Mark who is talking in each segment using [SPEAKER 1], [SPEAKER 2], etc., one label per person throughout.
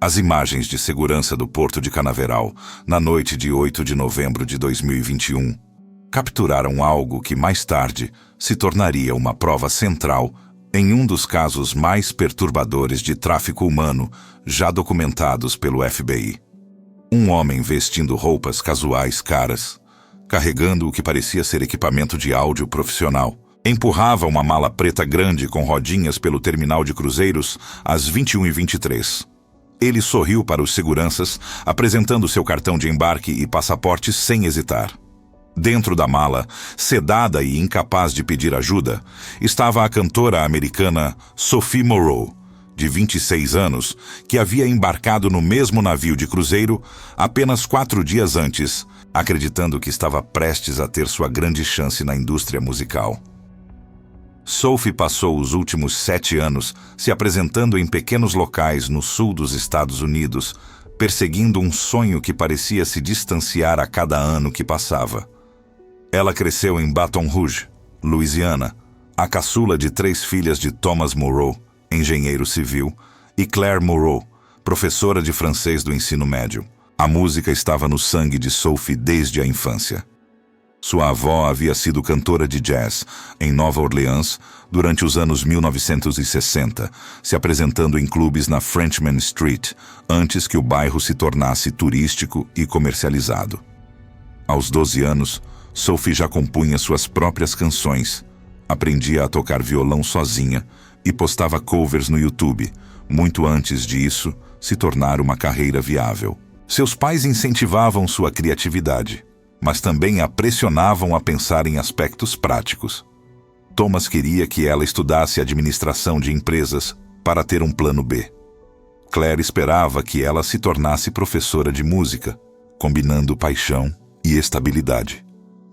[SPEAKER 1] As imagens de segurança do Porto de Canaveral, na noite de 8 de novembro de 2021, capturaram algo que mais tarde se tornaria uma prova central em um dos casos mais perturbadores de tráfico humano já documentados pelo FBI. Um homem vestindo roupas casuais caras, carregando o que parecia ser equipamento de áudio profissional, empurrava uma mala preta grande com rodinhas pelo terminal de cruzeiros às 21h23. Ele sorriu para os seguranças, apresentando seu cartão de embarque e passaporte sem hesitar. Dentro da mala, sedada e incapaz de pedir ajuda, estava a cantora americana Sophie Morrow, de 26 anos, que havia embarcado no mesmo navio de cruzeiro apenas 4 dias antes, acreditando que estava prestes a ter sua grande chance na indústria musical. Sophie passou os últimos 7 anos se apresentando em pequenos locais no sul dos Estados Unidos, perseguindo um sonho que parecia se distanciar a cada ano que passava. Ela cresceu em Baton Rouge, Louisiana, a caçula de 3 filhas de Thomas Morrow, engenheiro civil, e Claire Morrow, professora de francês do ensino médio. A música estava no sangue de Sophie desde a infância. Sua avó havia sido cantora de jazz em Nova Orleans durante os anos 1960, se apresentando em clubes na Frenchmen Street, antes que o bairro se tornasse turístico e comercializado. Aos 12 anos, Sophie já compunha suas próprias canções, aprendia a tocar violão sozinha e postava covers no YouTube, muito antes disso se tornar uma carreira viável. Seus pais incentivavam sua criatividade, mas também a pressionavam a pensar em aspectos práticos. Thomas queria que ela estudasse administração de empresas para ter um plano B. Claire esperava que ela se tornasse professora de música, combinando paixão e estabilidade.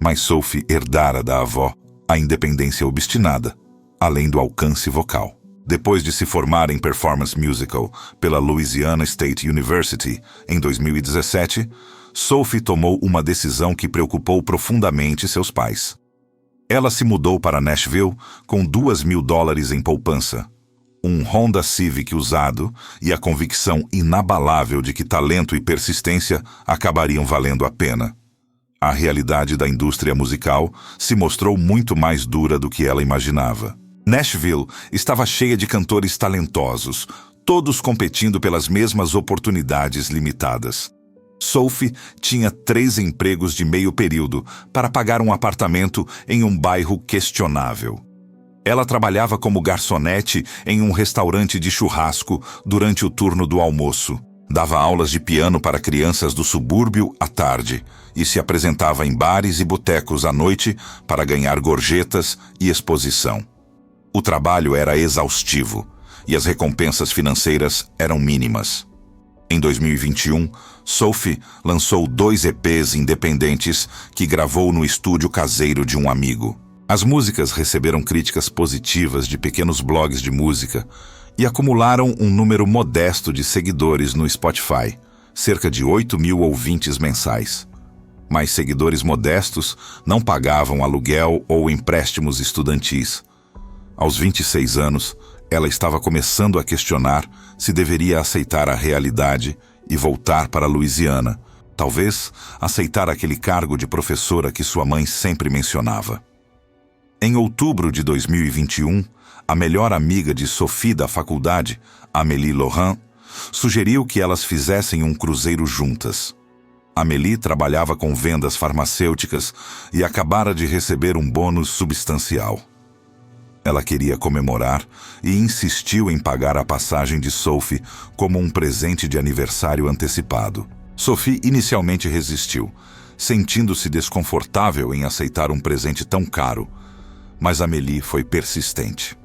[SPEAKER 1] Mas Sophie herdara da avó a independência obstinada, além do alcance vocal. Depois de se formar em performance musical pela Louisiana State University em 2017, Sophie tomou uma decisão que preocupou profundamente seus pais. Ela se mudou para Nashville com $2.000 em poupança, um Honda Civic usado e a convicção inabalável de que talento e persistência acabariam valendo a pena. A realidade da indústria musical se mostrou muito mais dura do que ela imaginava. Nashville estava cheia de cantores talentosos, todos competindo pelas mesmas oportunidades limitadas. Sophie tinha 3 empregos de meio período para pagar um apartamento em um bairro questionável. Ela trabalhava como garçonete em um restaurante de churrasco durante o turno do almoço. Dava aulas de piano para crianças do subúrbio à tarde e se apresentava em bares e botecos à noite para ganhar gorjetas e exposição. O trabalho era exaustivo e as recompensas financeiras eram mínimas. Em 2021, Sophie lançou 2 EPs independentes que gravou no estúdio caseiro de um amigo. As músicas receberam críticas positivas de pequenos blogs de música e acumularam um número modesto de seguidores no Spotify, cerca de 8.000 ouvintes mensais. Mas seguidores modestos não pagavam aluguel ou empréstimos estudantis. Aos 26 anos, ela estava começando a questionar se deveria aceitar a realidade e voltar para a Louisiana, talvez aceitar aquele cargo de professora que sua mãe sempre mencionava. Em outubro de 2021, a melhor amiga de Sophie da faculdade, Amélie Laurent, sugeriu que elas fizessem um cruzeiro juntas. Amélie trabalhava com vendas farmacêuticas e acabara de receber um bônus substancial. Ela queria comemorar e insistiu em pagar a passagem de Sophie como um presente de aniversário antecipado. Sophie inicialmente resistiu, sentindo-se desconfortável em aceitar um presente tão caro, mas Amélie foi persistente.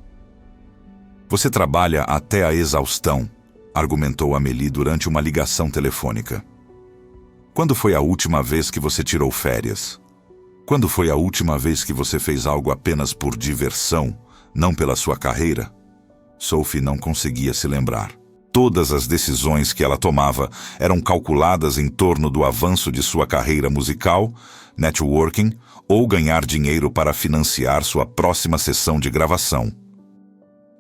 [SPEAKER 1] Você trabalha até a exaustão, argumentou Amélie durante uma ligação telefônica. Quando foi a última vez que você tirou férias? Quando foi a última vez que você fez algo apenas por diversão, não pela sua carreira? Sophie não conseguia se lembrar. Todas as decisões que ela tomava eram calculadas em torno do avanço de sua carreira musical, networking ou ganhar dinheiro para financiar sua próxima sessão de gravação.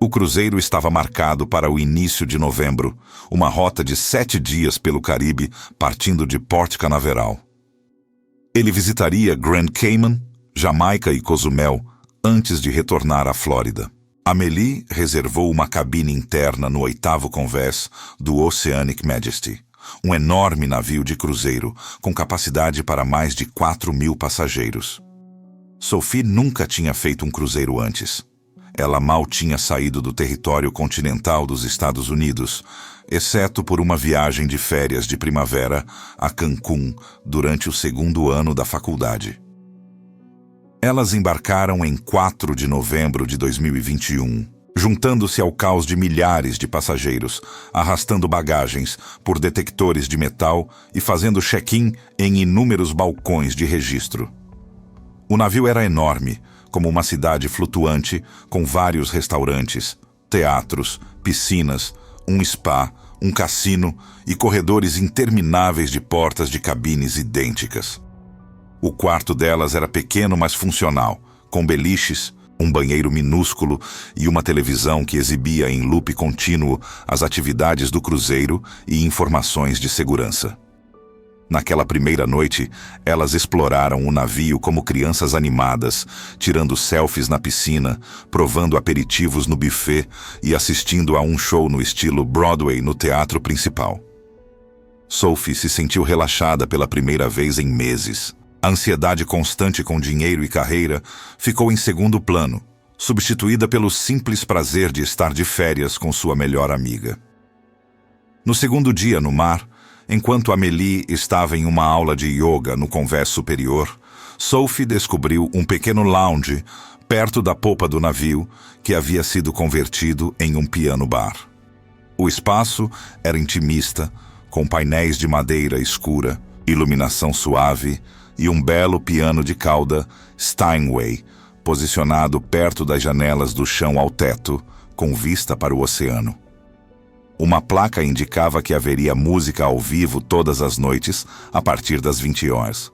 [SPEAKER 1] O cruzeiro estava marcado para o início de novembro, uma rota de 7 dias pelo Caribe, partindo de Port Canaveral. Ele visitaria Grand Cayman, Jamaica e Cozumel antes de retornar à Flórida. Amélie reservou uma cabine interna no 8º convés do Oceanic Majesty, um enorme navio de cruzeiro com capacidade para mais de 4.000 passageiros. Sophie nunca tinha feito um cruzeiro antes. Ela mal tinha saído do território continental dos Estados Unidos, exceto por uma viagem de férias de primavera a Cancún durante o 2º ano da faculdade. Elas embarcaram em 4 de novembro de 2021, juntando-se ao caos de milhares de passageiros, arrastando bagagens por detectores de metal e fazendo check-in em inúmeros balcões de registro. O navio era enorme, como uma cidade flutuante, com vários restaurantes, teatros, piscinas, um spa, um cassino e corredores intermináveis de portas de cabines idênticas. O quarto delas era pequeno, mas funcional, com beliches, um banheiro minúsculo e uma televisão que exibia em loop contínuo as atividades do cruzeiro e informações de segurança. Naquela primeira noite, elas exploraram o navio como crianças animadas, tirando selfies na piscina, provando aperitivos no buffet e assistindo a um show no estilo Broadway no teatro principal. Sophie se sentiu relaxada pela primeira vez em meses. A ansiedade constante com dinheiro e carreira ficou em segundo plano, substituída pelo simples prazer de estar de férias com sua melhor amiga. No segundo dia no mar, enquanto Amélie estava em uma aula de yoga no convés superior, Sophie descobriu um pequeno lounge perto da popa do navio que havia sido convertido em um piano-bar. O espaço era intimista, com painéis de madeira escura, iluminação suave e um belo piano de cauda Steinway, posicionado perto das janelas do chão ao teto, com vista para o oceano. Uma placa indicava que haveria música ao vivo todas as noites, a partir das 20 horas.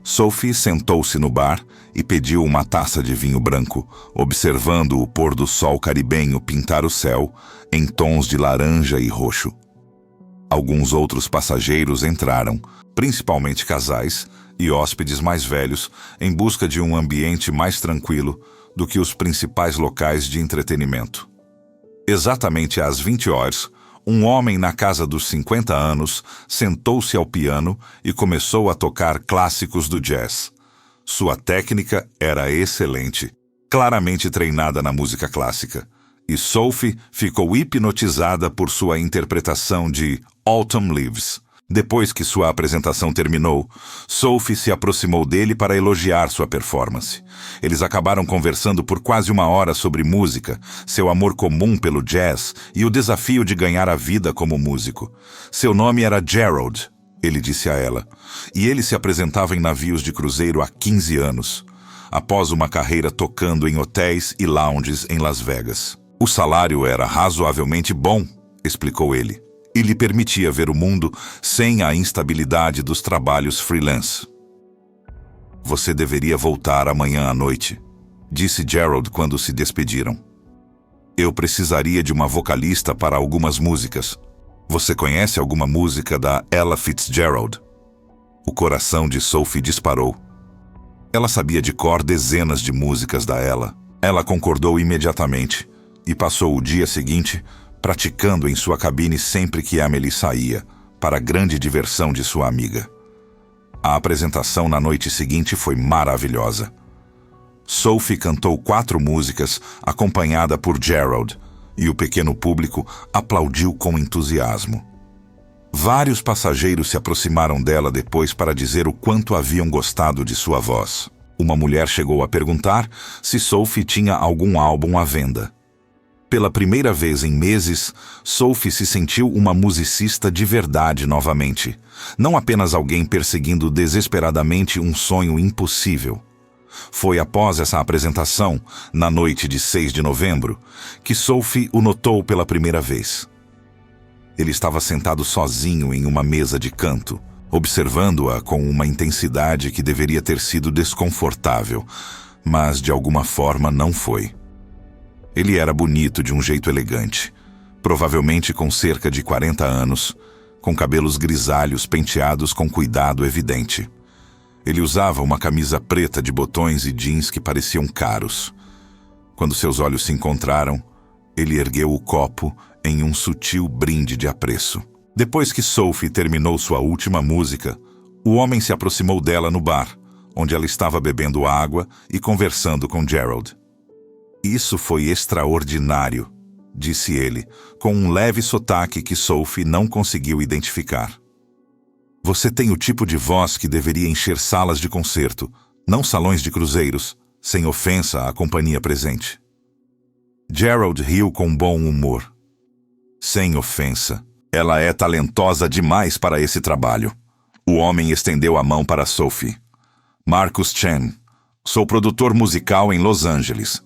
[SPEAKER 1] Sophie sentou-se no bar e pediu uma taça de vinho branco, observando o pôr do sol caribenho pintar o céu em tons de laranja e roxo. Alguns outros passageiros entraram, principalmente casais e hóspedes mais velhos, em busca de um ambiente mais tranquilo do que os principais locais de entretenimento. Exatamente às 20 horas, um homem na casa dos 50 anos sentou-se ao piano e começou a tocar clássicos do jazz. Sua técnica era excelente, claramente treinada na música clássica, e Sophie ficou hipnotizada por sua interpretação de Autumn Leaves. Depois que sua apresentação terminou, Sophie se aproximou dele para elogiar sua performance. Eles acabaram conversando por quase 1 hora sobre música, seu amor comum pelo jazz e o desafio de ganhar a vida como músico. Seu nome era Gerald, ele disse a ela, e ele se apresentava em navios de cruzeiro há 15 anos, após uma carreira tocando em hotéis e lounges em Las Vegas. O salário era razoavelmente bom, explicou ele, e lhe permitia ver o mundo sem a instabilidade dos trabalhos freelance. Você deveria voltar amanhã à noite, disse Gerald quando se despediram. Eu precisaria de uma vocalista para algumas músicas. Você conhece alguma música da Ella Fitzgerald? O coração de Sophie disparou. Ela sabia de cor dezenas de músicas da Ella. Ela concordou imediatamente e passou o dia seguinte praticando em sua cabine sempre que Amélie saía, para a grande diversão de sua amiga. A apresentação na noite seguinte foi maravilhosa. Sophie cantou 4 músicas, acompanhada por Gerald, e o pequeno público aplaudiu com entusiasmo. Vários passageiros se aproximaram dela depois para dizer o quanto haviam gostado de sua voz. Uma mulher chegou a perguntar se Sophie tinha algum álbum à venda. Pela primeira vez em meses, Sophie se sentiu uma musicista de verdade novamente, não apenas alguém perseguindo desesperadamente um sonho impossível. Foi após essa apresentação, na noite de 6 de novembro, que Sophie o notou pela primeira vez. Ele estava sentado sozinho em uma mesa de canto, observando-a com uma intensidade que deveria ter sido desconfortável, mas de alguma forma não foi. Ele era bonito de um jeito elegante, provavelmente com cerca de 40 anos, com cabelos grisalhos penteados com cuidado evidente. Ele usava uma camisa preta de botões e jeans que pareciam caros. Quando seus olhos se encontraram, ele ergueu o copo em um sutil brinde de apreço. Depois que Sophie terminou sua última música, o homem se aproximou dela no bar, onde ela estava bebendo água e conversando com Gerald. "Isso foi extraordinário", disse ele, com um leve sotaque que Sophie não conseguiu identificar. "Você tem o tipo de voz que deveria encher salas de concerto, não salões de cruzeiros, sem ofensa à companhia presente." Gerald riu com bom humor. "Sem ofensa. Ela é talentosa demais para esse trabalho." O homem estendeu a mão para Sophie. "Marcus Chen. Sou produtor musical em Los Angeles."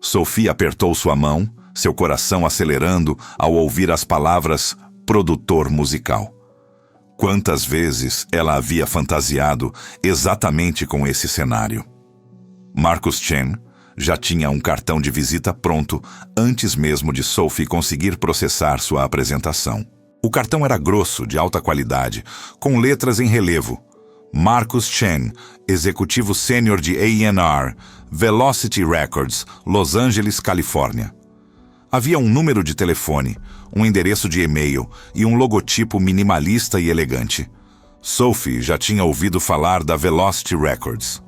[SPEAKER 1] Sophie apertou sua mão, seu coração acelerando ao ouvir as palavras produtor musical. Quantas vezes ela havia fantasiado exatamente com esse cenário. Marcus Chen já tinha um cartão de visita pronto antes mesmo de Sophie conseguir processar sua apresentação. O cartão era grosso, de alta qualidade, com letras em relevo. Marcus Chen, executivo sênior de A&R, Velocity Records, Los Angeles, Califórnia. Havia um número de telefone, um endereço de e-mail e um logotipo minimalista e elegante. Sophie já tinha ouvido falar da Velocity Records.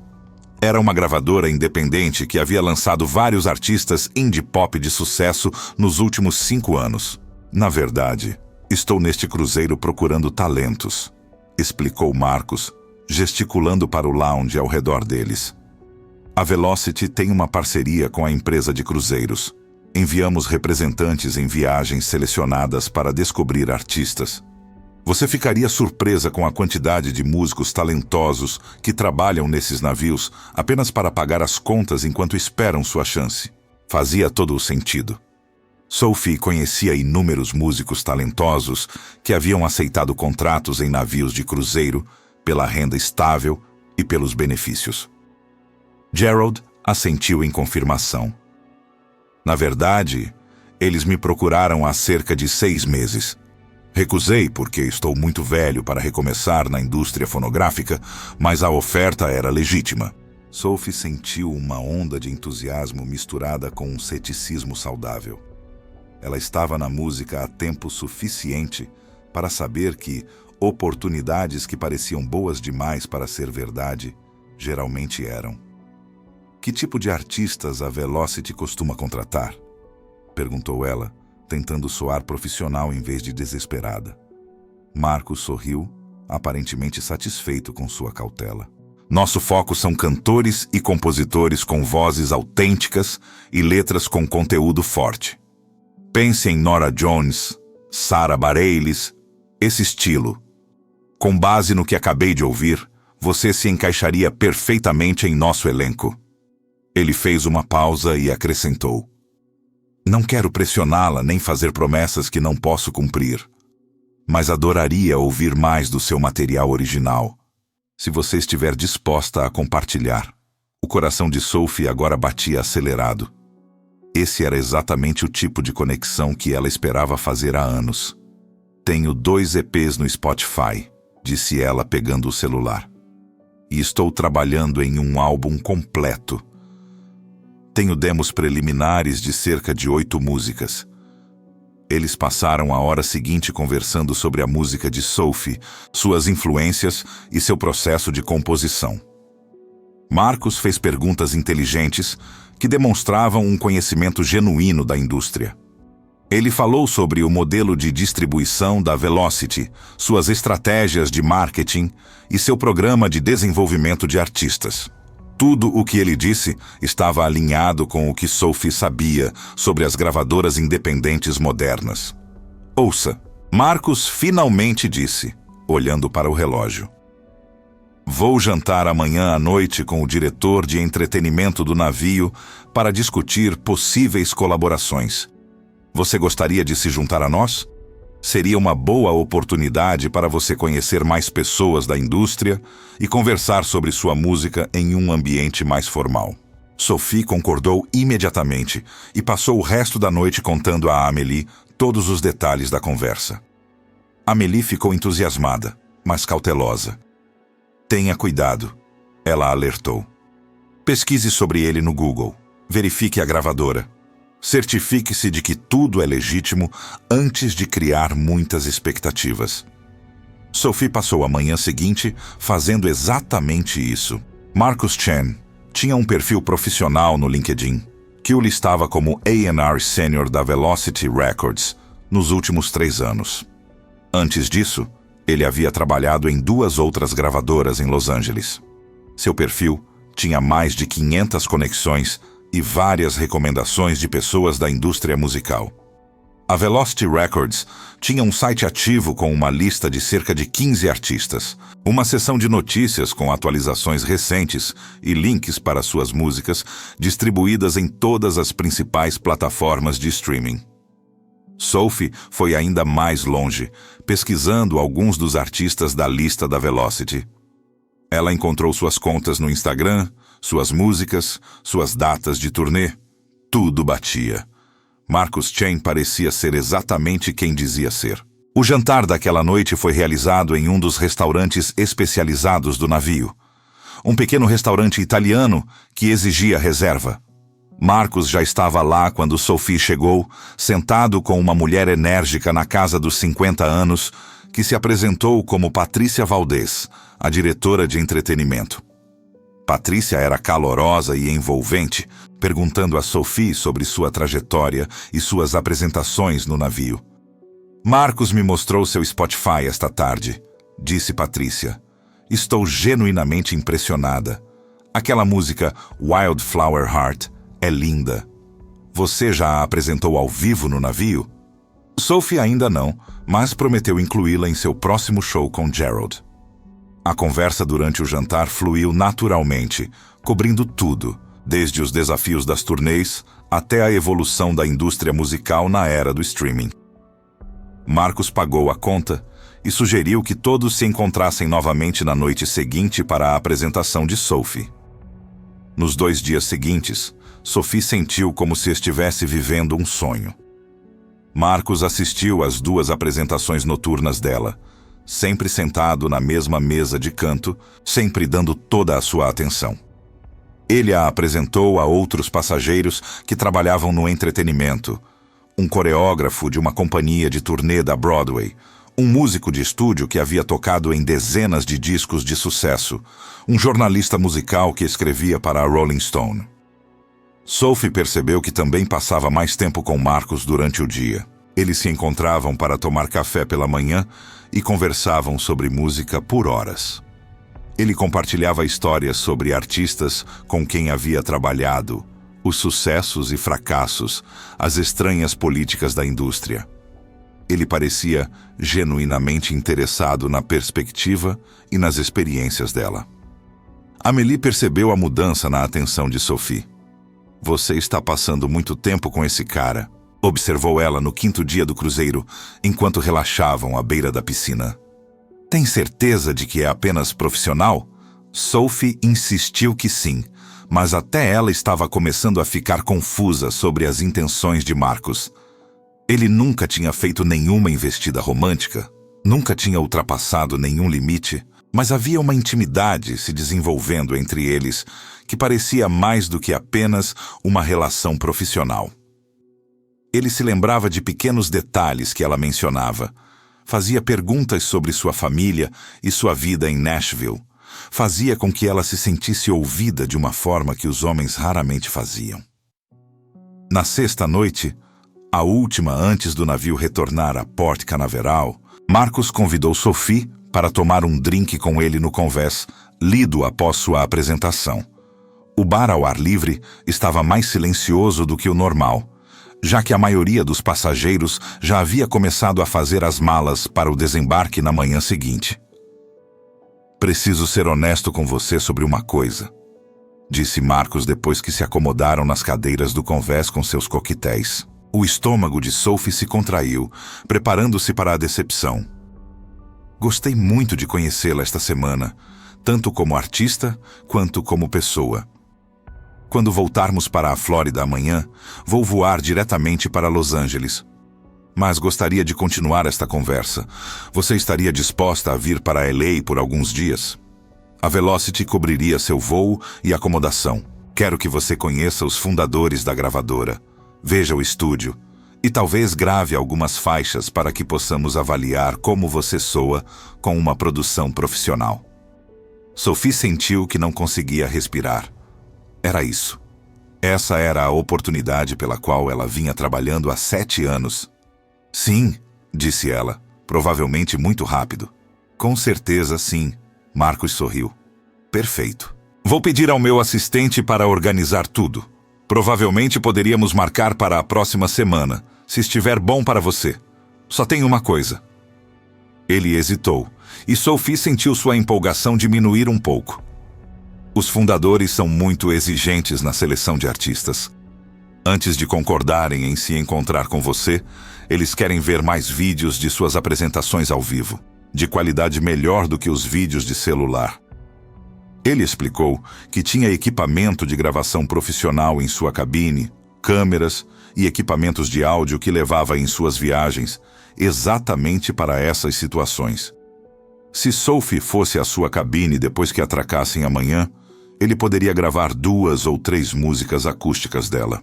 [SPEAKER 1] Era uma gravadora independente que havia lançado vários artistas indie pop de sucesso nos últimos 5 anos. "Na verdade, estou neste cruzeiro procurando talentos", explicou Marcus, gesticulando para o lounge ao redor deles. "A Velocity tem uma parceria com a empresa de cruzeiros. Enviamos representantes em viagens selecionadas para descobrir artistas. Você ficaria surpresa com a quantidade de músicos talentosos que trabalham nesses navios apenas para pagar as contas enquanto esperam sua chance." Fazia todo o sentido. Sophie conhecia inúmeros músicos talentosos que haviam aceitado contratos em navios de cruzeiro pela renda estável e pelos benefícios. Gerald assentiu em confirmação. "Na verdade, eles me procuraram há cerca de 6 meses. Recusei porque estou muito velho para recomeçar na indústria fonográfica, mas a oferta era legítima." Sophie sentiu uma onda de entusiasmo misturada com um ceticismo saudável. Ela estava na música há tempo suficiente para saber que oportunidades que pareciam boas demais para ser verdade geralmente eram. "Que tipo de artistas a Velocity costuma contratar?" perguntou ela, tentando soar profissional em vez de desesperada. Marcus sorriu, aparentemente satisfeito com sua cautela. "Nosso foco são cantores e compositores com vozes autênticas e letras com conteúdo forte. Pense em Norah Jones, Sara Bareilles, esse estilo. Com base no que acabei de ouvir, você se encaixaria perfeitamente em nosso elenco." Ele fez uma pausa e acrescentou: "Não quero pressioná-la nem fazer promessas que não posso cumprir, mas adoraria ouvir mais do seu material original, se você estiver disposta a compartilhar." O coração de Sophie agora batia acelerado. Esse era exatamente o tipo de conexão que ela esperava fazer há anos. "Tenho 2 EPs no Spotify", disse ela pegando o celular. "E estou trabalhando em um álbum completo. Tenho demos preliminares de cerca de 8 músicas." Eles passaram a hora seguinte conversando sobre a música de Sophie, suas influências e seu processo de composição. Marcus fez perguntas inteligentes que demonstravam um conhecimento genuíno da indústria. Ele falou sobre o modelo de distribuição da Velocity, suas estratégias de marketing e seu programa de desenvolvimento de artistas. Tudo o que ele disse estava alinhado com o que Sophie sabia sobre as gravadoras independentes modernas. "Ouça", Marcus finalmente disse, olhando para o relógio. "Vou jantar amanhã à noite com o diretor de entretenimento do navio para discutir possíveis colaborações. Você gostaria de se juntar a nós? Seria uma boa oportunidade para você conhecer mais pessoas da indústria e conversar sobre sua música em um ambiente mais formal." Sophie concordou imediatamente e passou o resto da noite contando a Amélie todos os detalhes da conversa. Amélie ficou entusiasmada, mas cautelosa. Tenha cuidado, ela alertou. Pesquise sobre ele no Google. Verifique a gravadora. Certifique-se de que tudo é legítimo antes de criar muitas expectativas. Sophie passou a manhã seguinte fazendo exatamente isso. Marcus Chen tinha um perfil profissional no LinkedIn, que o listava como A&R Senior da Velocity Records nos últimos 3 anos. Antes disso, ele havia trabalhado em 2 outras gravadoras em Los Angeles. Seu perfil tinha mais de 500 conexões e várias recomendações de pessoas da indústria musical. A Velocity Records tinha um site ativo com uma lista de cerca de 15 artistas, uma seção de notícias com atualizações recentes e links para suas músicas distribuídas em todas as principais plataformas de streaming. Sophie foi ainda mais longe, pesquisando alguns dos artistas da lista da Velocity. Ela encontrou suas contas no Instagram, suas músicas, suas datas de turnê. Tudo batia. Marcus Chen parecia ser exatamente quem dizia ser. O jantar daquela noite foi realizado em um dos restaurantes especializados do navio. Um pequeno restaurante italiano que exigia reserva. Marcus já estava lá quando Sophie chegou, sentado com uma mulher enérgica na casa dos 50 anos, que se apresentou como Patrícia Valdez, a diretora de entretenimento. Patrícia era calorosa e envolvente, perguntando a Sophie sobre sua trajetória e suas apresentações no navio. Marcus me mostrou seu Spotify esta tarde, disse Patrícia. Estou genuinamente impressionada. Aquela música Wildflower Heart é linda. Você já a apresentou ao vivo no navio? Sophie ainda não, mas prometeu incluí-la em seu próximo show com Gerald. A conversa durante o jantar fluiu naturalmente, cobrindo tudo, desde os desafios das turnês até a evolução da indústria musical na era do streaming. Marcus pagou a conta e sugeriu que todos se encontrassem novamente na noite seguinte para a apresentação de Sophie. Nos 2 dias seguintes, Sophie sentiu como se estivesse vivendo um sonho. Marcus assistiu às 2 apresentações noturnas dela, sempre sentado na mesma mesa de canto, sempre dando toda a sua atenção. Ele a apresentou a outros passageiros que trabalhavam no entretenimento, um coreógrafo de uma companhia de turnê da Broadway, um músico de estúdio que havia tocado em dezenas de discos de sucesso, um jornalista musical que escrevia para a Rolling Stone. Sophie percebeu que também passava mais tempo com Marcus durante o dia. Eles se encontravam para tomar café pela manhã e conversavam sobre música por horas. Ele compartilhava histórias sobre artistas com quem havia trabalhado, os sucessos e fracassos, as estranhas políticas da indústria. Ele parecia genuinamente interessado na perspectiva e nas experiências dela. Amélie percebeu a mudança na atenção de Sophie. Você está passando muito tempo com esse cara, observou ela no 5º dia do cruzeiro, enquanto relaxavam à beira da piscina. Tem certeza de que é apenas profissional? Sophie insistiu que sim, mas até ela estava começando a ficar confusa sobre as intenções de Marcus. Ele nunca tinha feito nenhuma investida romântica, nunca tinha ultrapassado nenhum limite, mas havia uma intimidade se desenvolvendo entre eles que parecia mais do que apenas uma relação profissional. Ele se lembrava de pequenos detalhes que ela mencionava, fazia perguntas sobre sua família e sua vida em Nashville, fazia com que ela se sentisse ouvida de uma forma que os homens raramente faziam. Na sexta noite, a última antes do navio retornar a Port Canaveral, Marcus convidou Sophie para tomar um drink com ele no convés, lido após sua apresentação. O bar ao ar livre estava mais silencioso do que o normal, já que a maioria dos passageiros já havia começado a fazer as malas para o desembarque na manhã seguinte. Preciso ser honesto com você sobre uma coisa, disse Marcus depois que se acomodaram nas cadeiras do convés com seus coquetéis. O estômago de Sophie se contraiu, preparando-se para a decepção. Gostei muito de conhecê-la esta semana, tanto como artista quanto como pessoa. Quando voltarmos para a Flórida amanhã, vou voar diretamente para Los Angeles. Mas gostaria de continuar esta conversa. Você estaria disposta a vir para LA por alguns dias? A Velocity cobriria seu voo e acomodação. Quero que você conheça os fundadores da gravadora. Veja o estúdio. E talvez grave algumas faixas para que possamos avaliar como você soa com uma produção profissional. Sophie sentiu que não conseguia respirar. Era isso. Essa era a oportunidade pela qual ela vinha trabalhando há 7 anos. Sim, disse ela, provavelmente muito rápido. Com certeza, sim. Marcos sorriu. Perfeito. Vou pedir ao meu assistente para organizar tudo. Provavelmente poderíamos marcar para a próxima semana, se estiver bom para você. Só tem uma coisa. Ele hesitou, e Sophie sentiu sua empolgação diminuir um pouco. Os fundadores são muito exigentes na seleção de artistas. Antes de concordarem em se encontrar com você, eles querem ver mais vídeos de suas apresentações ao vivo, de qualidade melhor do que os vídeos de celular. Ele explicou que tinha equipamento de gravação profissional em sua cabine, câmeras e equipamentos de áudio que levava em suas viagens, exatamente para essas situações. Se Sophie fosse à sua cabine depois que atracassem amanhã, ele poderia gravar 2 ou 3 músicas acústicas dela.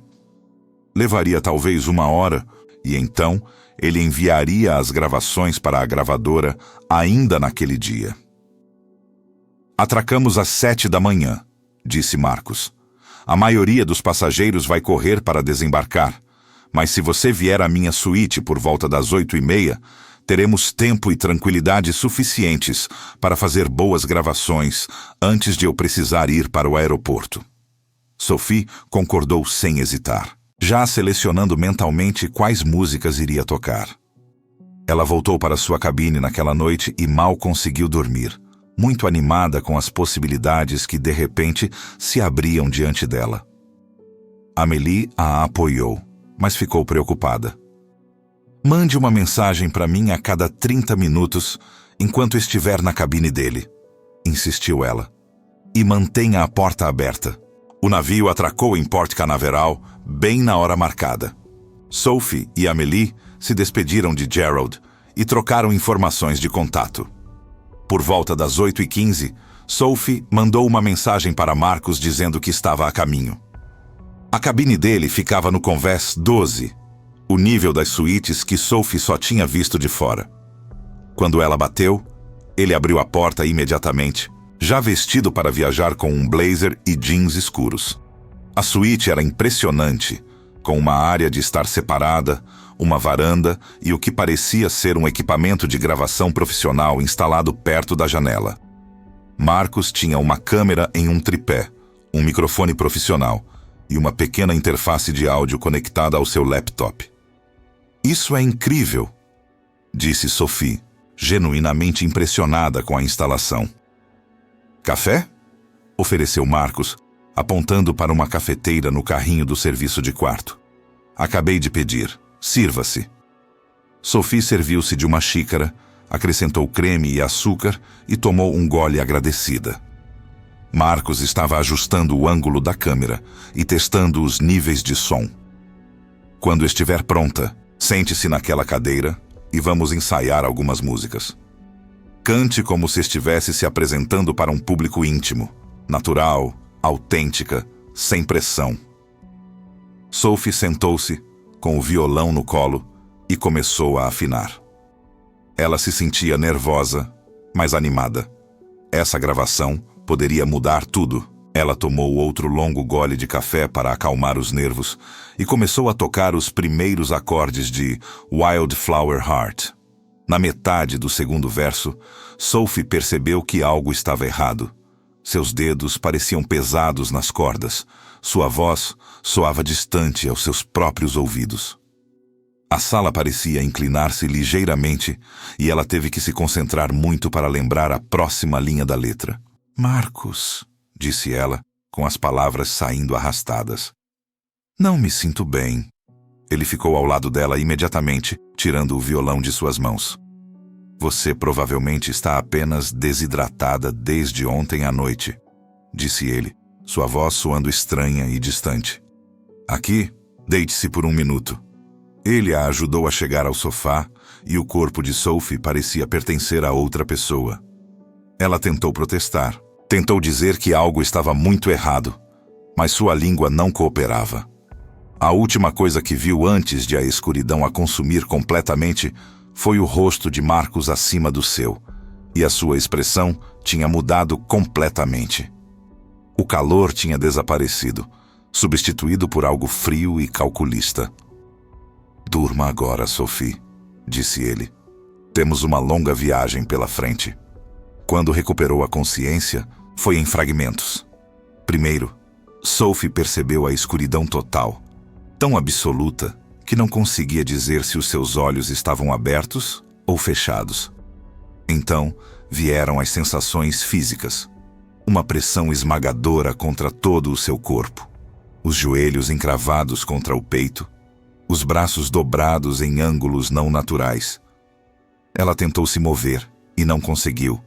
[SPEAKER 1] Levaria talvez 1 hora, e então ele enviaria as gravações para a gravadora ainda naquele dia. Atracamos às 7 da manhã, disse Marcos. A maioria dos passageiros vai correr para desembarcar, mas se você vier à minha suíte por volta das 8h30, teremos tempo e tranquilidade suficientes para fazer boas gravações antes de eu precisar ir para o aeroporto. Sophie concordou sem hesitar, já selecionando mentalmente quais músicas iria tocar. Ela voltou para sua cabine naquela noite e mal conseguiu dormir, muito animada com as possibilidades que, de repente, se abriam diante dela. Amélie a apoiou, mas ficou preocupada. Mande uma mensagem para mim a cada 30 minutos, enquanto estiver na cabine dele, insistiu ela. E mantenha a porta aberta. O navio atracou em Port Canaveral, bem na hora marcada. Sophie e Amélie se despediram de Gerald e trocaram informações de contato. Por volta das 8h15, Sophie mandou uma mensagem para Marcos dizendo que estava a caminho. A cabine dele ficava no Convés 12, o nível das suítes que Sophie só tinha visto de fora. Quando ela bateu, ele abriu a porta imediatamente, já vestido para viajar com um blazer e jeans escuros. A suíte era impressionante, com uma área de estar separada, uma varanda e o que parecia ser um equipamento de gravação profissional instalado perto da janela. Marcos tinha uma câmera em um tripé, um microfone profissional e uma pequena interface de áudio conectada ao seu laptop. Isso é incrível, disse Sophie, genuinamente impressionada com a instalação. Café? Ofereceu Marcos, apontando para uma cafeteira no carrinho do serviço de quarto. Acabei de pedir. Sirva-se. Sophie serviu-se de uma xícara, acrescentou creme e açúcar e tomou um gole agradecida. Marcos estava ajustando o ângulo da câmera e testando os níveis de som. Quando estiver pronta, sente-se naquela cadeira e vamos ensaiar algumas músicas. Cante como se estivesse se apresentando para um público íntimo, natural, autêntica, sem pressão. Sophie sentou-se, com o violão no colo, e começou a afinar. Ela se sentia nervosa, mas animada. Essa gravação poderia mudar tudo. Ela tomou outro longo gole de café para acalmar os nervos e começou a tocar os primeiros acordes de Wildflower Heart. Na metade do segundo verso, Sophie percebeu que algo estava errado. Seus dedos pareciam pesados nas cordas. Sua voz soava distante aos seus próprios ouvidos. A sala parecia inclinar-se ligeiramente e ela teve que se concentrar muito para lembrar a próxima linha da letra. Marcos, disse ela, com as palavras saindo arrastadas. Não me sinto bem. Ele ficou ao lado dela imediatamente, tirando o violão de suas mãos. Você provavelmente está apenas desidratada desde ontem à noite, disse ele, sua voz soando estranha e distante. Aqui, deite-se por 1 minuto. Ele a ajudou a chegar ao sofá e o corpo de Sophie parecia pertencer a outra pessoa. Ela tentou protestar. Tentou dizer que algo estava muito errado, mas sua língua não cooperava. A última coisa que viu antes de a escuridão a consumir completamente foi o rosto de Marcos acima do seu, e a sua expressão tinha mudado completamente. O calor tinha desaparecido, substituído por algo frio e calculista. "Durma agora, Sophie", disse ele. "Temos uma longa viagem pela frente." Quando recuperou a consciência, foi em fragmentos. Primeiro, Sophie percebeu a escuridão total, tão absoluta que não conseguia dizer se os seus olhos estavam abertos ou fechados. Então, vieram as sensações físicas. Uma pressão esmagadora contra todo o seu corpo. Os joelhos encravados contra o peito. Os braços dobrados em ângulos não naturais. Ela tentou se mover e não conseguiu.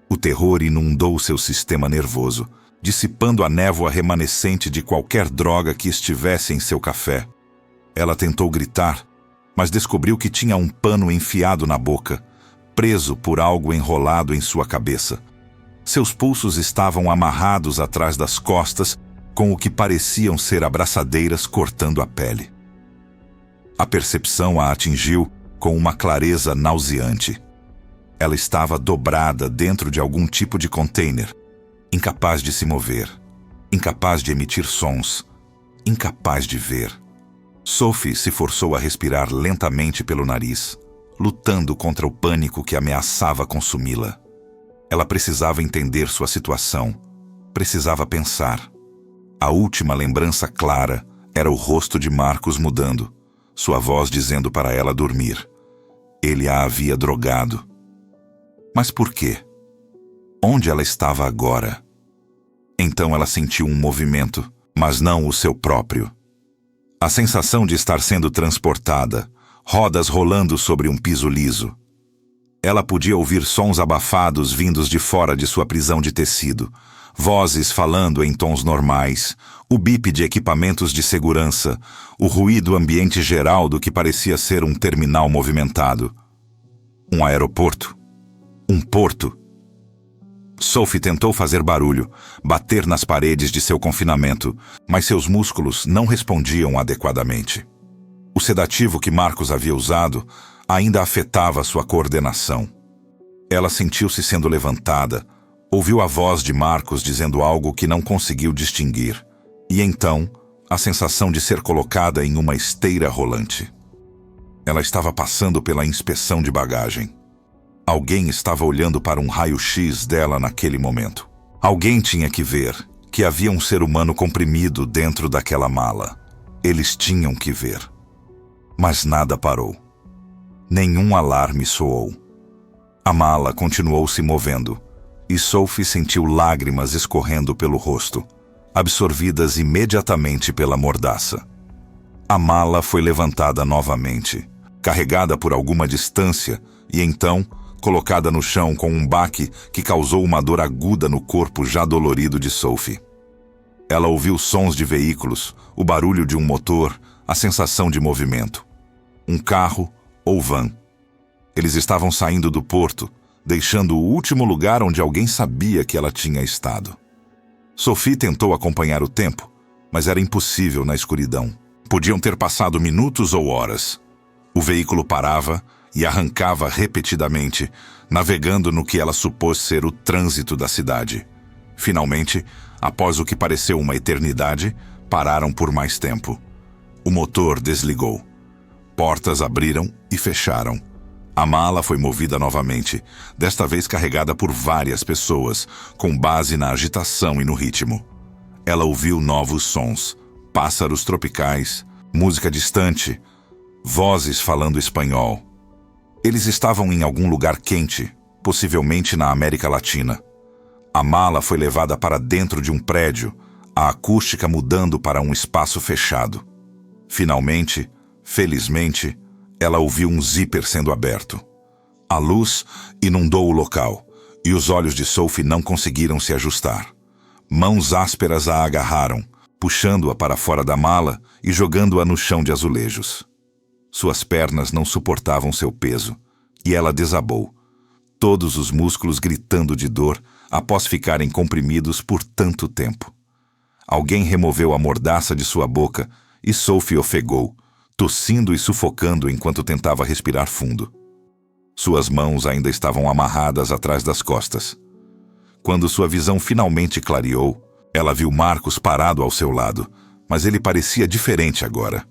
[SPEAKER 1] O terror inundou seu sistema nervoso, dissipando a névoa remanescente de qualquer droga que estivesse em seu café. Ela tentou gritar, mas descobriu que tinha um pano enfiado na boca, preso por algo enrolado em sua cabeça. Seus pulsos estavam amarrados atrás das costas, com o que pareciam ser abraçadeiras cortando a pele. A percepção a atingiu com uma clareza nauseante. Ela estava dobrada dentro de algum tipo de container, incapaz de se mover, incapaz de emitir sons, incapaz de ver. Sophie se forçou a respirar lentamente pelo nariz, lutando contra o pânico que ameaçava consumi-la. Ela precisava entender sua situação, precisava pensar. A última lembrança clara era o rosto de Marcos mudando, sua voz dizendo para ela dormir. Ele a havia drogado. Mas por quê? Onde ela estava agora? Então ela sentiu um movimento, mas não o seu próprio. A sensação de estar sendo transportada, rodas rolando sobre um piso liso. Ela podia ouvir sons abafados vindos de fora de sua prisão de tecido, vozes falando em tons normais, o bip de equipamentos de segurança, o ruído ambiente geral do que parecia ser um terminal movimentado. Um aeroporto. Um porto. Sophie tentou fazer barulho, bater nas paredes de seu confinamento, mas seus músculos não respondiam adequadamente. O sedativo que Marcos havia usado ainda afetava sua coordenação. Ela sentiu-se sendo levantada, ouviu a voz de Marcos dizendo algo que não conseguiu distinguir, e então a sensação de ser colocada em uma esteira rolante. Ela estava passando pela inspeção de bagagem. Alguém estava olhando para um raio-x dela naquele momento. Alguém tinha que ver que havia um ser humano comprimido dentro daquela mala. Eles tinham que ver. Mas nada parou. Nenhum alarme soou. A mala continuou se movendo, e Sophie sentiu lágrimas escorrendo pelo rosto, absorvidas imediatamente pela mordaça. A mala foi levantada novamente, carregada por alguma distância, e então colocada no chão com um baque que causou uma dor aguda no corpo já dolorido de Sophie. Ela ouviu sons de veículos, o barulho de um motor, a sensação de movimento. Um carro ou van. Eles estavam saindo do porto, deixando o último lugar onde alguém sabia que ela tinha estado. Sophie tentou acompanhar o tempo, mas era impossível na escuridão. Podiam ter passado minutos ou horas. O veículo parava e arrancava repetidamente, navegando no que ela supôs ser o trânsito da cidade. Finalmente, após o que pareceu uma eternidade, pararam por mais tempo. O motor desligou. Portas abriram e fecharam. A mala foi movida novamente, desta vez carregada por várias pessoas, com base na agitação e no ritmo. Ela ouviu novos sons, pássaros tropicais, música distante, vozes falando espanhol. Eles estavam em algum lugar quente, possivelmente na América Latina. A mala foi levada para dentro de um prédio, a acústica mudando para um espaço fechado. Finalmente, felizmente, ela ouviu um zíper sendo aberto. A luz inundou o local, e os olhos de Sophie não conseguiram se ajustar. Mãos ásperas a agarraram, puxando-a para fora da mala e jogando-a no chão de azulejos. Suas pernas não suportavam seu peso, e ela desabou, todos os músculos gritando de dor após ficarem comprimidos por tanto tempo. Alguém removeu a mordaça de sua boca e Sophie ofegou, tossindo e sufocando enquanto tentava respirar fundo. Suas mãos ainda estavam amarradas atrás das costas. Quando sua visão finalmente clareou, ela viu Marcus parado ao seu lado, mas ele parecia diferente agora.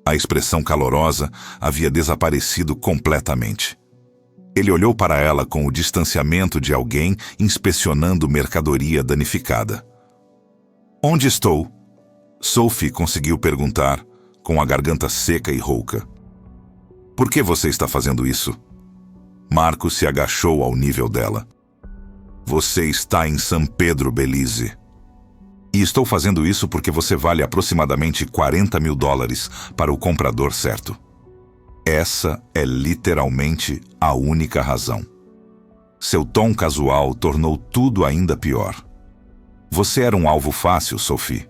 [SPEAKER 1] A expressão calorosa havia desaparecido completamente. Ele olhou para ela com o distanciamento de alguém inspecionando mercadoria danificada. "Onde estou?" Sophie conseguiu perguntar, com a garganta seca e rouca. "Por que você está fazendo isso?" Marcus se agachou ao nível dela. "Você está em San Pedro, Belize. E estou fazendo isso porque você vale aproximadamente $40.000 para o comprador certo. Essa é literalmente a única razão." Seu tom casual tornou tudo ainda pior. "Você era um alvo fácil, Sophie.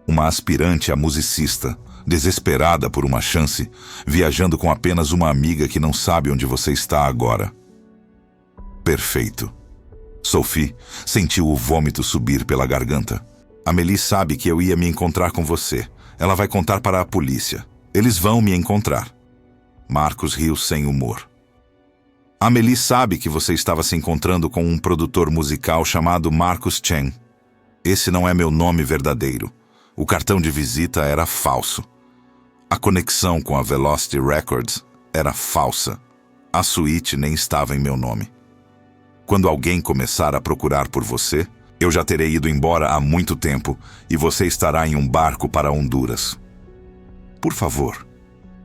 [SPEAKER 1] Uma aspirante a musicista, desesperada por uma chance, viajando com apenas uma amiga que não sabe onde você está agora." "Perfeito." Sophie sentiu o vômito subir pela garganta. "Amélie sabe que eu ia me encontrar com você. Ela vai contar para a polícia. Eles vão me encontrar." Marcus riu sem humor. "Amélie sabe que você estava se encontrando com um produtor musical chamado Marcus Chen. Esse não é meu nome verdadeiro. O cartão de visita era falso. A conexão com a Velocity Records era falsa. A suíte nem estava em meu nome. Quando alguém começar a procurar por você, eu já terei ido embora há muito tempo e você estará em um barco para Honduras. Por favor."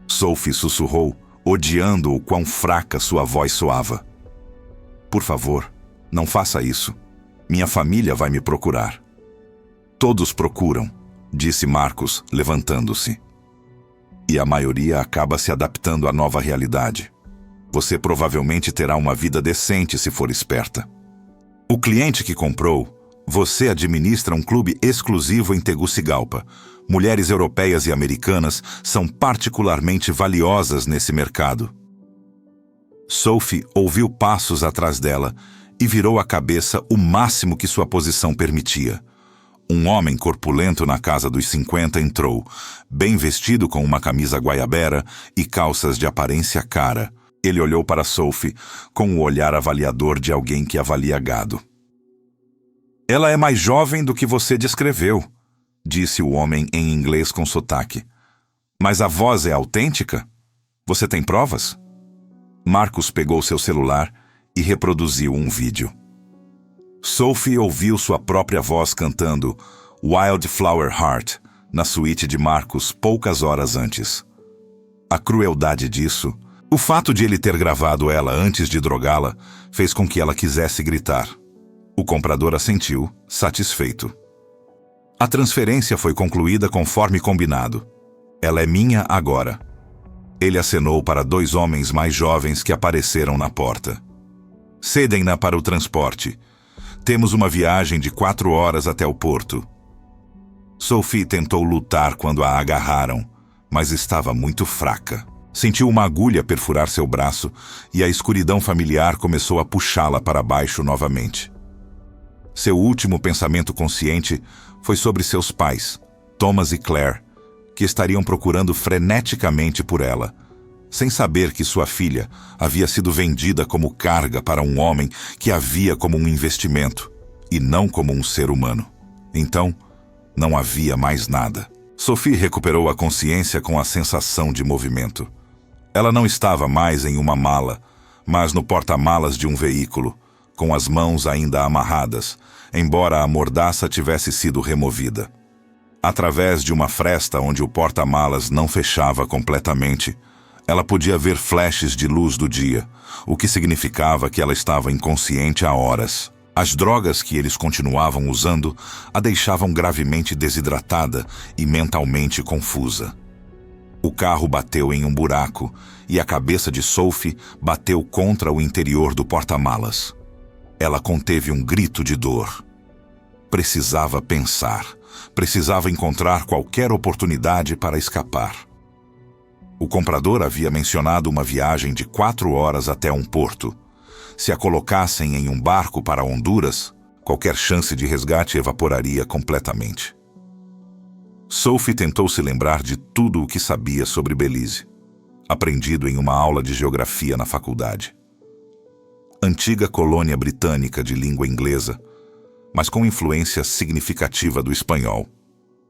[SPEAKER 1] Sophie sussurrou, odiando o quão fraca sua voz soava. "Por favor, não faça isso. Minha família vai me procurar." "Todos procuram", disse Marcus, levantando-se. "E a maioria acaba se adaptando à nova realidade. Você provavelmente terá uma vida decente se for esperta. O cliente que comprou, você administra um clube exclusivo em Tegucigalpa. Mulheres europeias e americanas são particularmente valiosas nesse mercado." Sophie ouviu passos atrás dela e virou a cabeça o máximo que sua posição permitia. Um homem corpulento na casa dos 50 entrou, bem vestido com uma camisa guaiabera e calças de aparência cara. Ele olhou para Sophie com o olhar avaliador de alguém que avalia gado. "Ela é mais jovem do que você descreveu", disse o homem em inglês com sotaque. "Mas a voz é autêntica? Você tem provas?" Marcus pegou seu celular e reproduziu um vídeo. Sophie ouviu sua própria voz cantando Wildflower Heart na suíte de Marcus poucas horas antes. A crueldade disso, o fato de ele ter gravado ela antes de drogá-la, fez com que ela quisesse gritar. O comprador assentiu, satisfeito. A transferência foi concluída conforme combinado. "Ela é minha agora." Ele acenou para 2 homens mais jovens que apareceram na porta. "Cedem-na para o transporte. Temos uma viagem de 4 horas até o porto." Sophie tentou lutar quando a agarraram, mas estava muito fraca. Sentiu uma agulha perfurar seu braço e a escuridão familiar começou a puxá-la para baixo novamente. Seu último pensamento consciente foi sobre seus pais, Thomas e Claire, que estariam procurando freneticamente por ela, sem saber que sua filha havia sido vendida como carga para um homem que a via como um investimento e não como um ser humano. Então, não havia mais nada. Sophie recuperou a consciência com a sensação de movimento. Ela não estava mais em uma mala, mas no porta-malas de um veículo, com as mãos ainda amarradas, embora a mordaça tivesse sido removida. Através de uma fresta onde o porta-malas não fechava completamente, ela podia ver flashes de luz do dia, o que significava que ela estava inconsciente há horas. As drogas que eles continuavam usando a deixavam gravemente desidratada e mentalmente confusa. O carro bateu em um buraco e a cabeça de Sophie bateu contra o interior do porta-malas. Ela conteve um grito de dor. Precisava pensar. Precisava encontrar qualquer oportunidade para escapar. O comprador havia mencionado uma viagem de 4 horas até um porto. Se a colocassem em um barco para Honduras, qualquer chance de resgate evaporaria completamente. Sophie tentou se lembrar de tudo o que sabia sobre Belize, aprendido em uma aula de geografia na faculdade. Antiga colônia britânica de língua inglesa, mas com influência significativa do espanhol.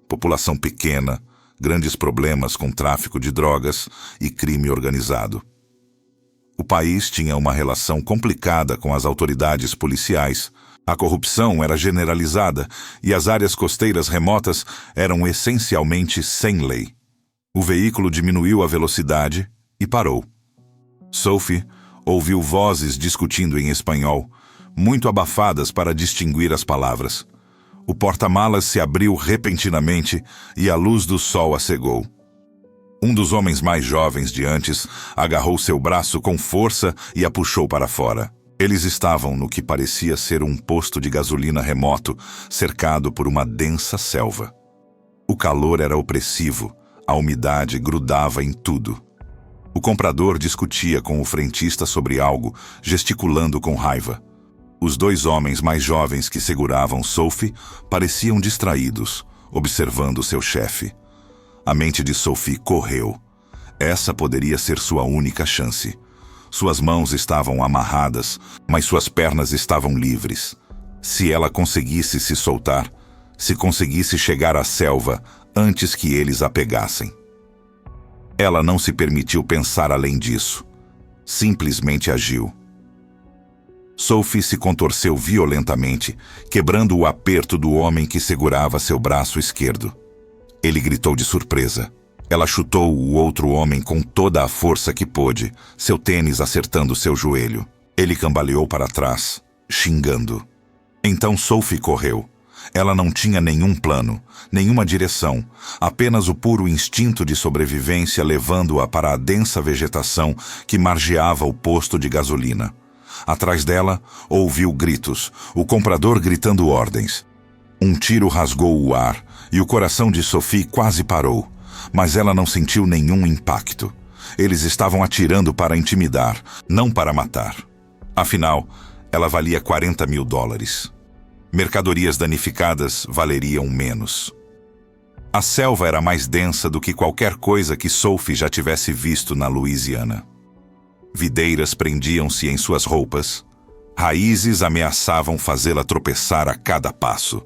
[SPEAKER 1] População pequena, grandes problemas com tráfico de drogas e crime organizado. O país tinha uma relação complicada com as autoridades policiais. A corrupção era generalizada e as áreas costeiras remotas eram essencialmente sem lei. O veículo diminuiu a velocidade e parou. Sophie ouviu vozes discutindo em espanhol, muito abafadas para distinguir as palavras. O porta-malas se abriu repentinamente e a luz do sol a cegou. Um dos homens mais jovens de antes agarrou seu braço com força e a puxou para fora. Eles estavam no que parecia ser um posto de gasolina remoto, cercado por uma densa selva. O calor era opressivo, a umidade grudava em tudo. O comprador discutia com o frentista sobre algo, gesticulando com raiva. Os 2 homens mais jovens que seguravam Sophie pareciam distraídos, observando seu chefe. A mente de Sophie correu. Essa poderia ser sua única chance. Suas mãos estavam amarradas, mas suas pernas estavam livres. Se ela conseguisse se soltar, se conseguisse chegar à selva antes que eles a pegassem. Ela não se permitiu pensar além disso. Simplesmente agiu. Sophie se contorceu violentamente, quebrando o aperto do homem que segurava seu braço esquerdo. Ele gritou de surpresa. Ela chutou o outro homem com toda a força que pôde, seu tênis acertando seu joelho. Ele cambaleou para trás, xingando. Então Sophie correu. Ela não tinha nenhum plano, nenhuma direção, apenas o puro instinto de sobrevivência levando-a para a densa vegetação que margeava o posto de gasolina. Atrás dela, ouviu gritos, o comprador gritando ordens. Um tiro rasgou o ar e o coração de Sophie quase parou, mas ela não sentiu nenhum impacto. Eles estavam atirando para intimidar, não para matar. Afinal, ela valia $40.000. Mercadorias danificadas valeriam menos. A selva era mais densa do que qualquer coisa que Sophie já tivesse visto na Louisiana. Videiras prendiam-se em suas roupas. Raízes ameaçavam fazê-la tropeçar a cada passo.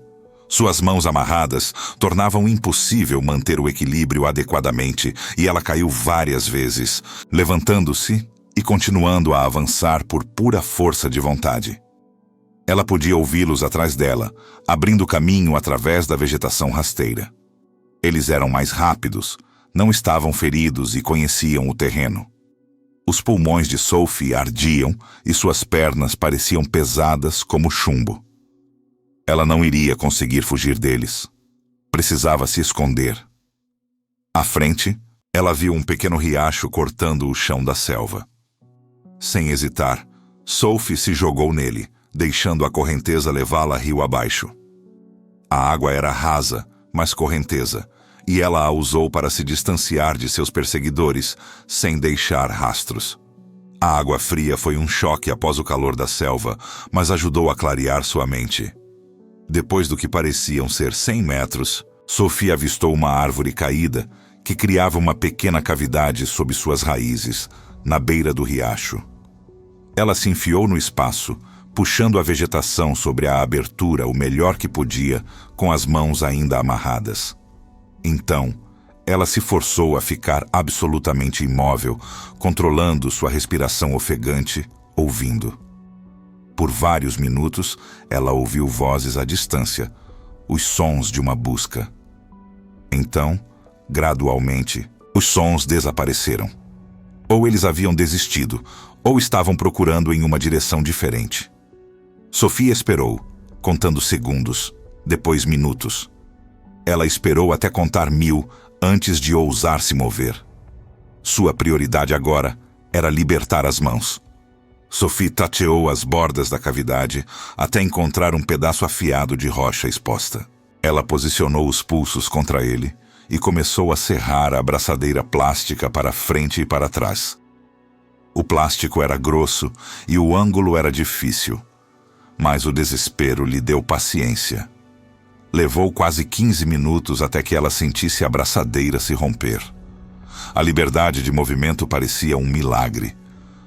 [SPEAKER 1] Suas mãos amarradas tornavam impossível manter o equilíbrio adequadamente e ela caiu várias vezes, levantando-se e continuando a avançar por pura força de vontade. Ela podia ouvi-los atrás dela, abrindo caminho através da vegetação rasteira. Eles eram mais rápidos, não estavam feridos e conheciam o terreno. Os pulmões de Sophie ardiam e suas pernas pareciam pesadas como chumbo. Ela não iria conseguir fugir deles. Precisava se esconder. À frente, ela viu um pequeno riacho cortando o chão da selva. Sem hesitar, Sophie se jogou nele, deixando a correnteza levá-la rio abaixo. A água era rasa, mas correnteza, e ela a usou para se distanciar de seus perseguidores, sem deixar rastros. A água fria foi um choque após o calor da selva, mas ajudou a clarear sua mente. Depois do que pareciam ser 100 metros, Sophie avistou uma árvore caída que criava uma pequena cavidade sob suas raízes, na beira do riacho. Ela se enfiou no espaço, puxando a vegetação sobre a abertura o melhor que podia, com as mãos ainda amarradas. Então, ela se forçou a ficar absolutamente imóvel, controlando sua respiração ofegante, ouvindo. Por vários minutos, ela ouviu vozes à distância, os sons de uma busca. Então, gradualmente, os sons desapareceram. Ou eles haviam desistido, ou estavam procurando em uma direção diferente. Sophie esperou, contando segundos, depois minutos. Ela esperou até contar 1000 antes de ousar se mover. Sua prioridade agora era libertar as mãos. Sophie tateou as bordas da cavidade até encontrar um pedaço afiado de rocha exposta. Ela posicionou os pulsos contra ele e começou a serrar a abraçadeira plástica para frente e para trás. O plástico era grosso e o ângulo era difícil, mas o desespero lhe deu paciência. Levou quase 15 minutos até que ela sentisse a abraçadeira se romper. A liberdade de movimento parecia um milagre.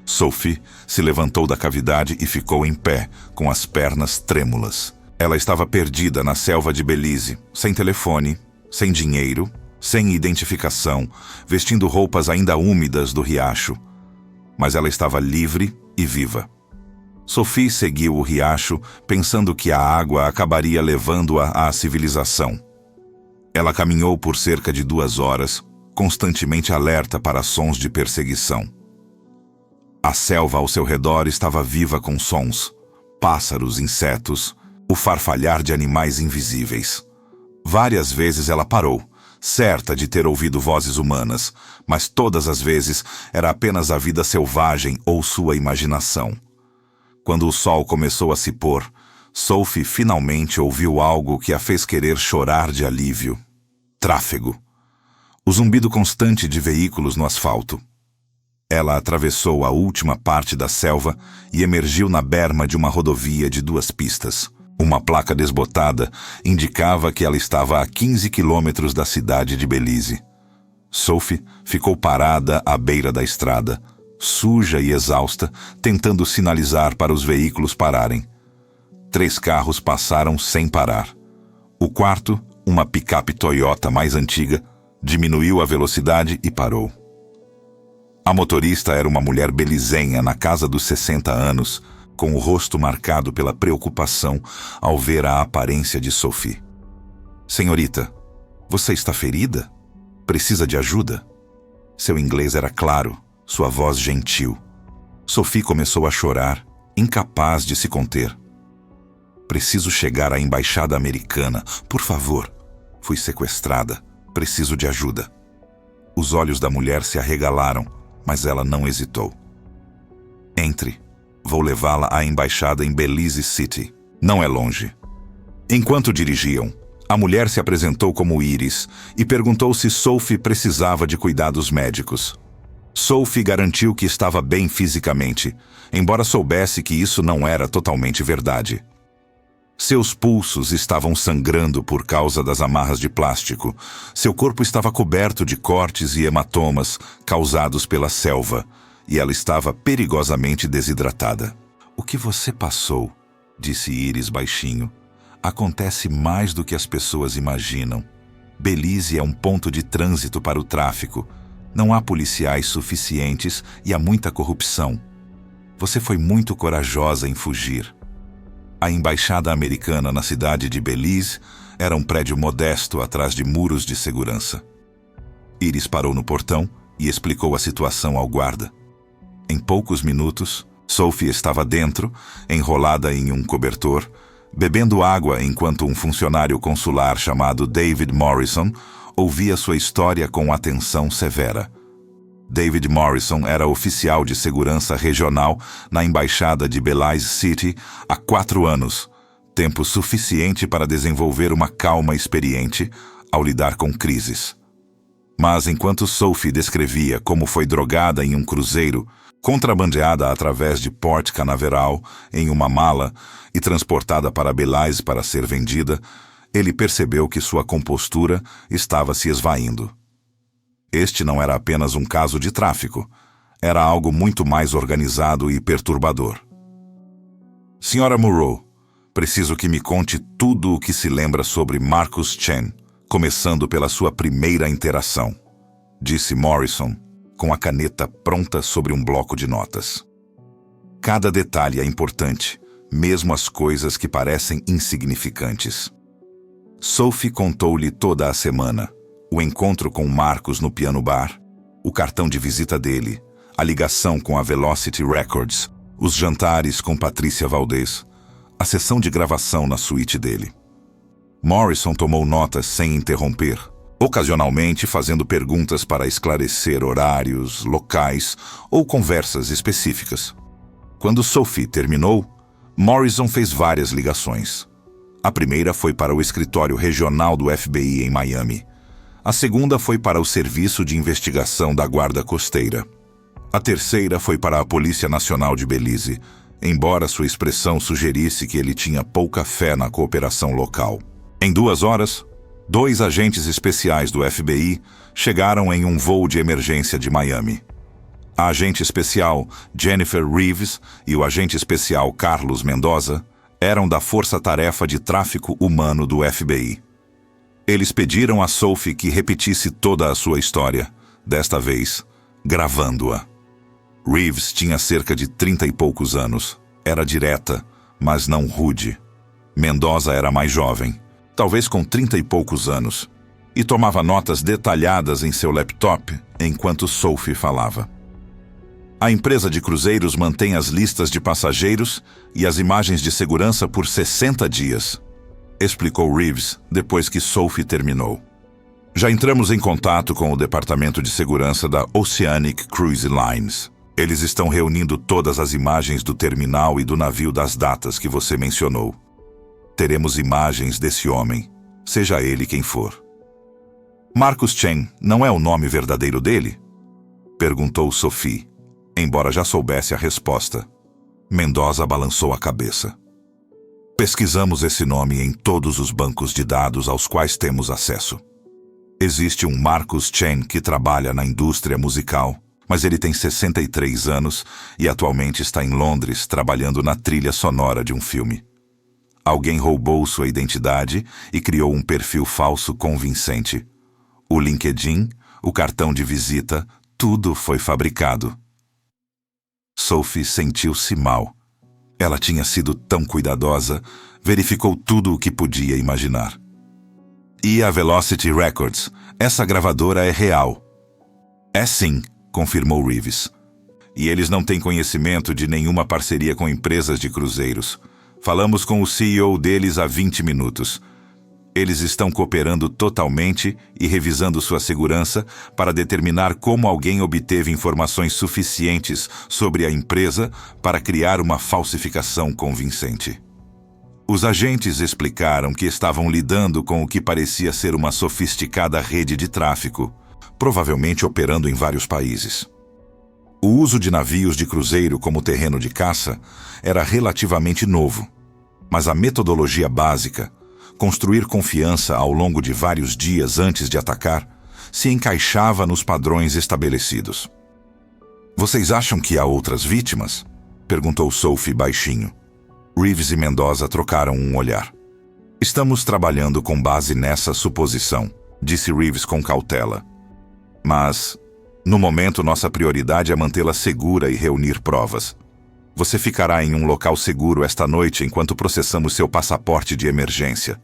[SPEAKER 1] Sophie se levantou da cavidade e ficou em pé, com as pernas trêmulas. Ela estava perdida na selva de Belize, sem telefone, sem dinheiro, sem identificação, vestindo roupas ainda úmidas do riacho. Mas ela estava livre e viva. Sophie seguiu o riacho, pensando que a água acabaria levando-a à civilização. Ela caminhou por cerca de 2 horas, constantemente alerta para sons de perseguição. A selva ao seu redor estava viva com sons, pássaros, insetos, o farfalhar de animais invisíveis. Várias vezes ela parou, certa de ter ouvido vozes humanas, mas todas as vezes era apenas a vida selvagem ou sua imaginação. Quando o sol começou a se pôr, Sophie finalmente ouviu algo que a fez querer chorar de alívio. Tráfego. O zumbido constante de veículos no asfalto. Ela atravessou a última parte da selva e emergiu na berma de uma rodovia de 2 pistas. Uma placa desbotada indicava que ela estava a 15 quilômetros da cidade de Belize. Sophie ficou parada à beira da estrada, suja e exausta, tentando sinalizar para os veículos pararem. 3 carros passaram sem parar. O quarto, uma picape Toyota mais antiga, diminuiu a velocidade e parou. A motorista era uma mulher belizenha na casa dos 60 anos, com o rosto marcado pela preocupação ao ver a aparência de Sophie. "Senhorita, você está ferida? Precisa de ajuda?" Seu inglês era claro, sua voz gentil. Sophie começou a chorar, incapaz de se conter. "Preciso chegar à embaixada americana, por favor. Fui sequestrada. Preciso de ajuda." Os olhos da mulher se arregalaram, mas ela não hesitou. "Entre. Vou levá-la à embaixada em Belize City. Não é longe." Enquanto dirigiam, a mulher se apresentou como Iris e perguntou se Sophie precisava de cuidados médicos. Sophie garantiu que estava bem fisicamente, embora soubesse que isso não era totalmente verdade. Seus pulsos estavam sangrando por causa das amarras de plástico. Seu corpo estava coberto de cortes e hematomas causados pela selva, e ela estava perigosamente desidratada. "O que você passou?" disse Iris baixinho. "Acontece mais do que as pessoas imaginam. Belize é um ponto de trânsito para o tráfico. Não há policiais suficientes e há muita corrupção. Você foi muito corajosa em fugir." A embaixada americana na cidade de Belize era um prédio modesto atrás de muros de segurança. Iris parou no portão e explicou a situação ao guarda. Em poucos minutos, Sophie estava dentro, enrolada em um cobertor, bebendo água enquanto um funcionário consular chamado David Morrison ouvia sua história com atenção severa. David Morrison era oficial de segurança regional na embaixada de Belize City há 4 anos, tempo suficiente para desenvolver uma calma experiente ao lidar com crises. Mas enquanto Sophie descrevia como foi drogada em um cruzeiro, contrabandeada através de Port Canaveral em uma mala e transportada para Belize para ser vendida, ele percebeu que sua compostura estava se esvaindo. Este não era apenas um caso de tráfico, era algo muito mais organizado e perturbador. "Senhora Moreau, preciso que me conte tudo o que se lembra sobre Marcus Chen, começando pela sua primeira interação", disse Morrison, com a caneta pronta sobre um bloco de notas. "Cada detalhe é importante, mesmo as coisas que parecem insignificantes." Sophie contou-lhe toda a semana. O encontro com Marcus no piano bar, o cartão de visita dele, a ligação com a Velocity Records, os jantares com Patrícia Valdez, a sessão de gravação na suíte dele. Morrison tomou notas sem interromper, ocasionalmente fazendo perguntas para esclarecer horários, locais ou conversas específicas. Quando Sophie terminou, Morrison fez várias ligações. A primeira foi para o escritório regional do FBI em Miami. A segunda foi para o Serviço de Investigação da Guarda Costeira. A terceira foi para a Polícia Nacional de Belize, embora sua expressão sugerisse que ele tinha pouca fé na cooperação local. Em 2 horas, 2 agentes especiais do FBI chegaram em um voo de emergência de Miami. A agente especial Jennifer Reeves e o agente especial Carlos Mendoza eram da Força-Tarefa de Tráfico Humano do FBI. Eles pediram a Sophie que repetisse toda a sua história, desta vez, gravando-a. Reeves tinha cerca de 30 e poucos anos. Era direta, mas não rude. Mendoza era mais jovem, talvez com 30 e poucos anos, e tomava notas detalhadas em seu laptop enquanto Sophie falava. A empresa de cruzeiros mantém as listas de passageiros e as imagens de segurança por 60 dias, explicou Reeves depois que Sophie terminou. Já entramos em contato com o departamento de segurança da Oceanic Cruise Lines. Eles estão reunindo todas as imagens do terminal e do navio das datas que você mencionou. Teremos imagens desse homem, seja ele quem for. Marcus Chen não é o nome verdadeiro dele? Perguntou Sophie, embora já soubesse a resposta. Mendoza balançou a cabeça. Pesquisamos esse nome em todos os bancos de dados aos quais temos acesso. Existe um Marcus Chen que trabalha na indústria musical, mas ele tem 63 anos e atualmente está em Londres trabalhando na trilha sonora de um filme. Alguém roubou sua identidade e criou um perfil falso convincente. O LinkedIn, o cartão de visita, tudo foi fabricado. Sophie sentiu-se mal. Ela tinha sido tão cuidadosa, verificou tudo o que podia imaginar. E a Velocity Records, essa gravadora é real. É sim, confirmou Reeves. E eles não têm conhecimento de nenhuma parceria com empresas de cruzeiros. Falamos com o CEO deles há 20 minutos. Eles estão cooperando totalmente e revisando sua segurança para determinar como alguém obteve informações suficientes sobre a empresa para criar uma falsificação convincente. Os agentes explicaram que estavam lidando com o que parecia ser uma sofisticada rede de tráfico, provavelmente operando em vários países. O uso de navios de cruzeiro como terreno de caça era relativamente novo, mas a metodologia básica, construir confiança ao longo de vários dias antes de atacar, se encaixava nos padrões estabelecidos. Vocês acham que há outras vítimas? Perguntou Sophie baixinho. Reeves e Mendoza trocaram um olhar. Estamos trabalhando com base nessa suposição, disse Reeves com cautela. Mas, no momento, nossa prioridade é mantê-la segura e reunir provas. Você ficará em um local seguro esta noite enquanto processamos seu passaporte de emergência.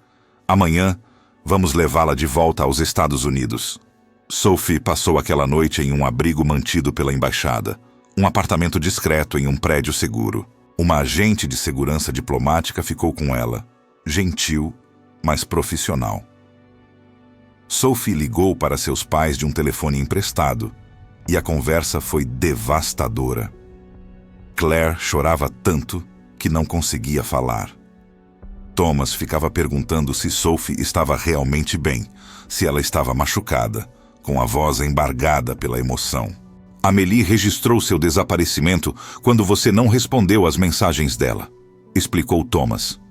[SPEAKER 1] Amanhã, vamos levá-la de volta aos Estados Unidos. Sophie passou aquela noite em um abrigo mantido pela embaixada, um apartamento discreto em um prédio seguro. Uma agente de segurança diplomática ficou com ela, gentil, mas profissional. Sophie ligou para seus pais de um telefone emprestado, e a conversa foi devastadora. Claire chorava tanto que não conseguia falar. Thomas ficava perguntando se Sophie estava realmente bem, se ela estava machucada, com a voz embargada pela emoção. Amélie registrou seu desaparecimento quando você não respondeu às mensagens dela, explicou Thomas.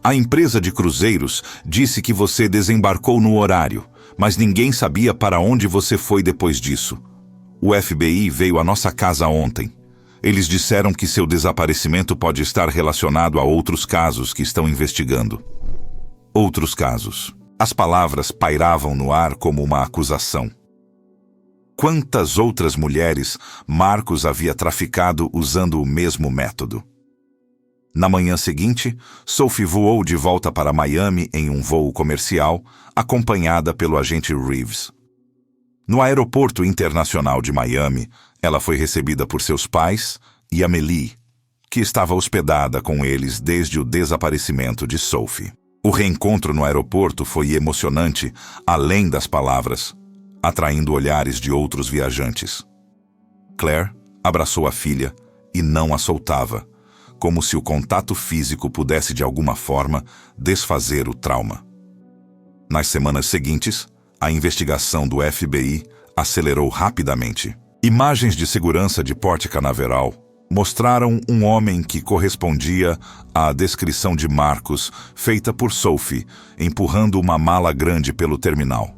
[SPEAKER 1] A empresa de cruzeiros disse que você desembarcou no horário, mas ninguém sabia para onde você foi depois disso. O FBI veio à nossa casa ontem. Eles disseram que seu desaparecimento pode estar relacionado a outros casos que estão investigando. Outros casos. As palavras pairavam no ar como uma acusação. Quantas outras mulheres Marcus havia traficado usando o mesmo método? Na manhã seguinte, Sophie voou de volta para Miami em um voo comercial, acompanhada pelo agente Reeves. No aeroporto internacional de Miami, ela foi recebida por seus pais e Amélie, que estava hospedada com eles desde o desaparecimento de Sophie. O reencontro no aeroporto foi emocionante, além das palavras, atraindo olhares de outros viajantes. Claire abraçou a filha e não a soltava, como se o contato físico pudesse de alguma forma desfazer o trauma. Nas semanas seguintes, a investigação do FBI acelerou rapidamente. Imagens de segurança de Port Canaveral mostraram um homem que correspondia à descrição de Marcos feita por Sophie, empurrando uma mala grande pelo terminal.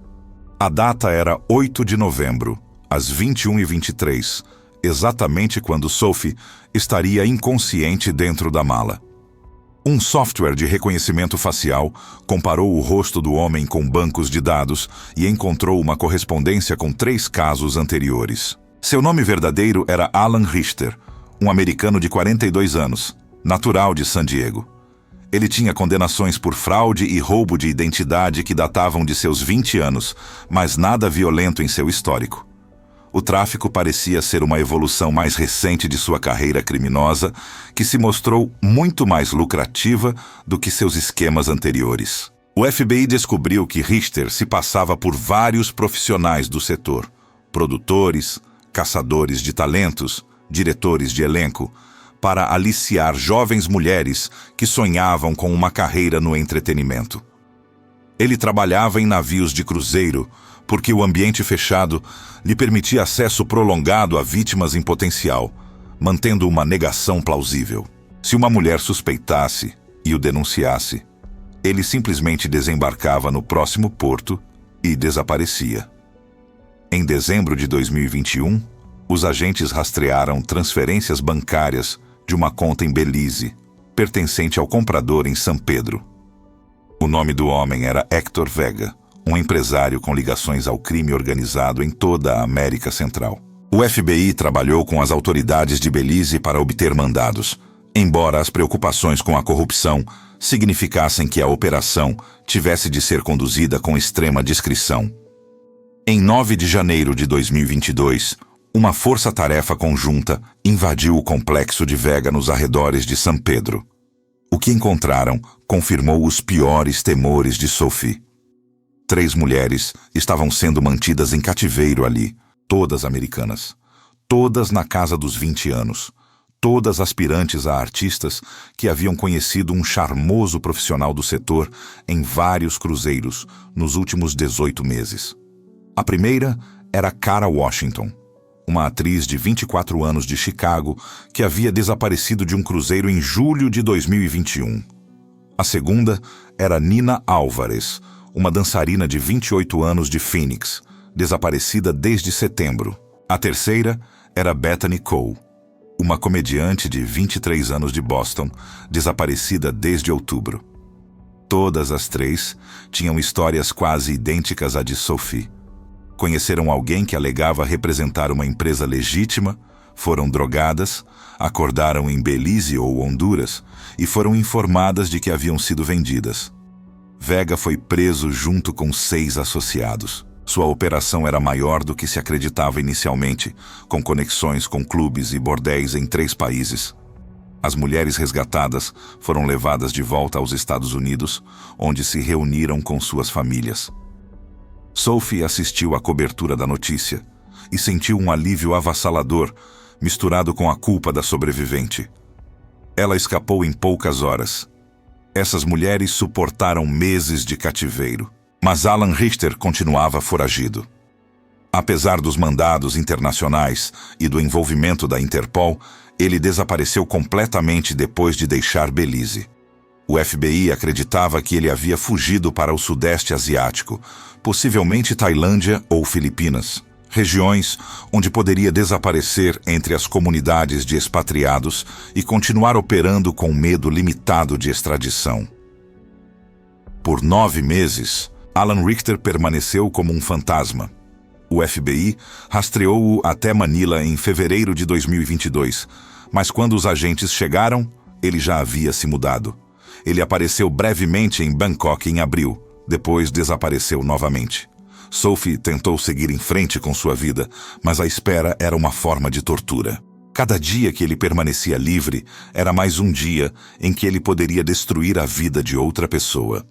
[SPEAKER 1] A data era 8 de novembro, às 21h23, exatamente quando Sophie estaria inconsciente dentro da mala. Um software de reconhecimento facial comparou o rosto do homem com bancos de dados e encontrou uma correspondência com 3 casos anteriores. Seu nome verdadeiro era Alan Richter, um americano de 42 anos, natural de San Diego. Ele tinha condenações por fraude e roubo de identidade que datavam de seus 20 anos, mas nada violento em seu histórico. O tráfico parecia ser uma evolução mais recente de sua carreira criminosa, que se mostrou muito mais lucrativa do que seus esquemas anteriores. O FBI descobriu que Richter se passava por vários profissionais do setor: produtores, caçadores de talentos, diretores de elenco, para aliciar jovens mulheres que sonhavam com uma carreira no entretenimento. Ele trabalhava em navios de cruzeiro, porque o ambiente fechado lhe permitia acesso prolongado a vítimas em potencial, mantendo uma negação plausível. Se uma mulher suspeitasse e o denunciasse, ele simplesmente desembarcava no próximo porto e desaparecia. Em dezembro de 2021, os agentes rastrearam transferências bancárias de uma conta em Belize, pertencente ao comprador em San Pedro. O nome do homem era Héctor Vega, um empresário com ligações ao crime organizado em toda a América Central. O FBI trabalhou com as autoridades de Belize para obter mandados, embora as preocupações com a corrupção significassem que a operação tivesse de ser conduzida com extrema discrição. Em 9 de janeiro de 2022, uma força-tarefa conjunta invadiu o complexo de Vega nos arredores de San Pedro. O que encontraram confirmou os piores temores de Sophie. 3 mulheres estavam sendo mantidas em cativeiro ali, todas americanas, todas na casa dos 20 anos, todas aspirantes a artistas que haviam conhecido um charmoso profissional do setor em vários cruzeiros nos últimos 18 meses. A primeira era Cara Washington, uma atriz de 24 anos de Chicago que havia desaparecido de um cruzeiro em julho de 2021. A segunda era Nina Álvares, uma dançarina de 28 anos de Phoenix, desaparecida desde setembro. A terceira era Bethany Cole, uma comediante de 23 anos de Boston, desaparecida desde outubro. Todas as 3 tinham histórias quase idênticas à de Sophie. Conheceram alguém que alegava representar uma empresa legítima, foram drogadas, acordaram em Belize ou Honduras e foram informadas de que haviam sido vendidas. Vega foi preso junto com 6 associados. Sua operação era maior do que se acreditava inicialmente, com conexões com clubes e bordéis em 3 países. As mulheres resgatadas foram levadas de volta aos Estados Unidos, onde se reuniram com suas famílias. Sophie assistiu à cobertura da notícia e sentiu um alívio avassalador, misturado com a culpa da sobrevivente. Ela escapou em poucas horas. Essas mulheres suportaram meses de cativeiro, mas Alan Richter continuava foragido. Apesar dos mandados internacionais e do envolvimento da Interpol, ele desapareceu completamente depois de deixar Belize. O FBI acreditava que ele havia fugido para o Sudeste Asiático, possivelmente Tailândia ou Filipinas, regiões onde poderia desaparecer entre as comunidades de expatriados e continuar operando com medo limitado de extradição. Por 9 meses, Alan Richter permaneceu como um fantasma. O FBI rastreou-o até Manila em fevereiro de 2022, mas quando os agentes chegaram, ele já havia se mudado. Ele apareceu brevemente em Bangkok em abril, depois desapareceu novamente. Sophie tentou seguir em frente com sua vida, mas a espera era uma forma de tortura. Cada dia que ele permanecia livre era mais um dia em que ele poderia destruir a vida de outra pessoa.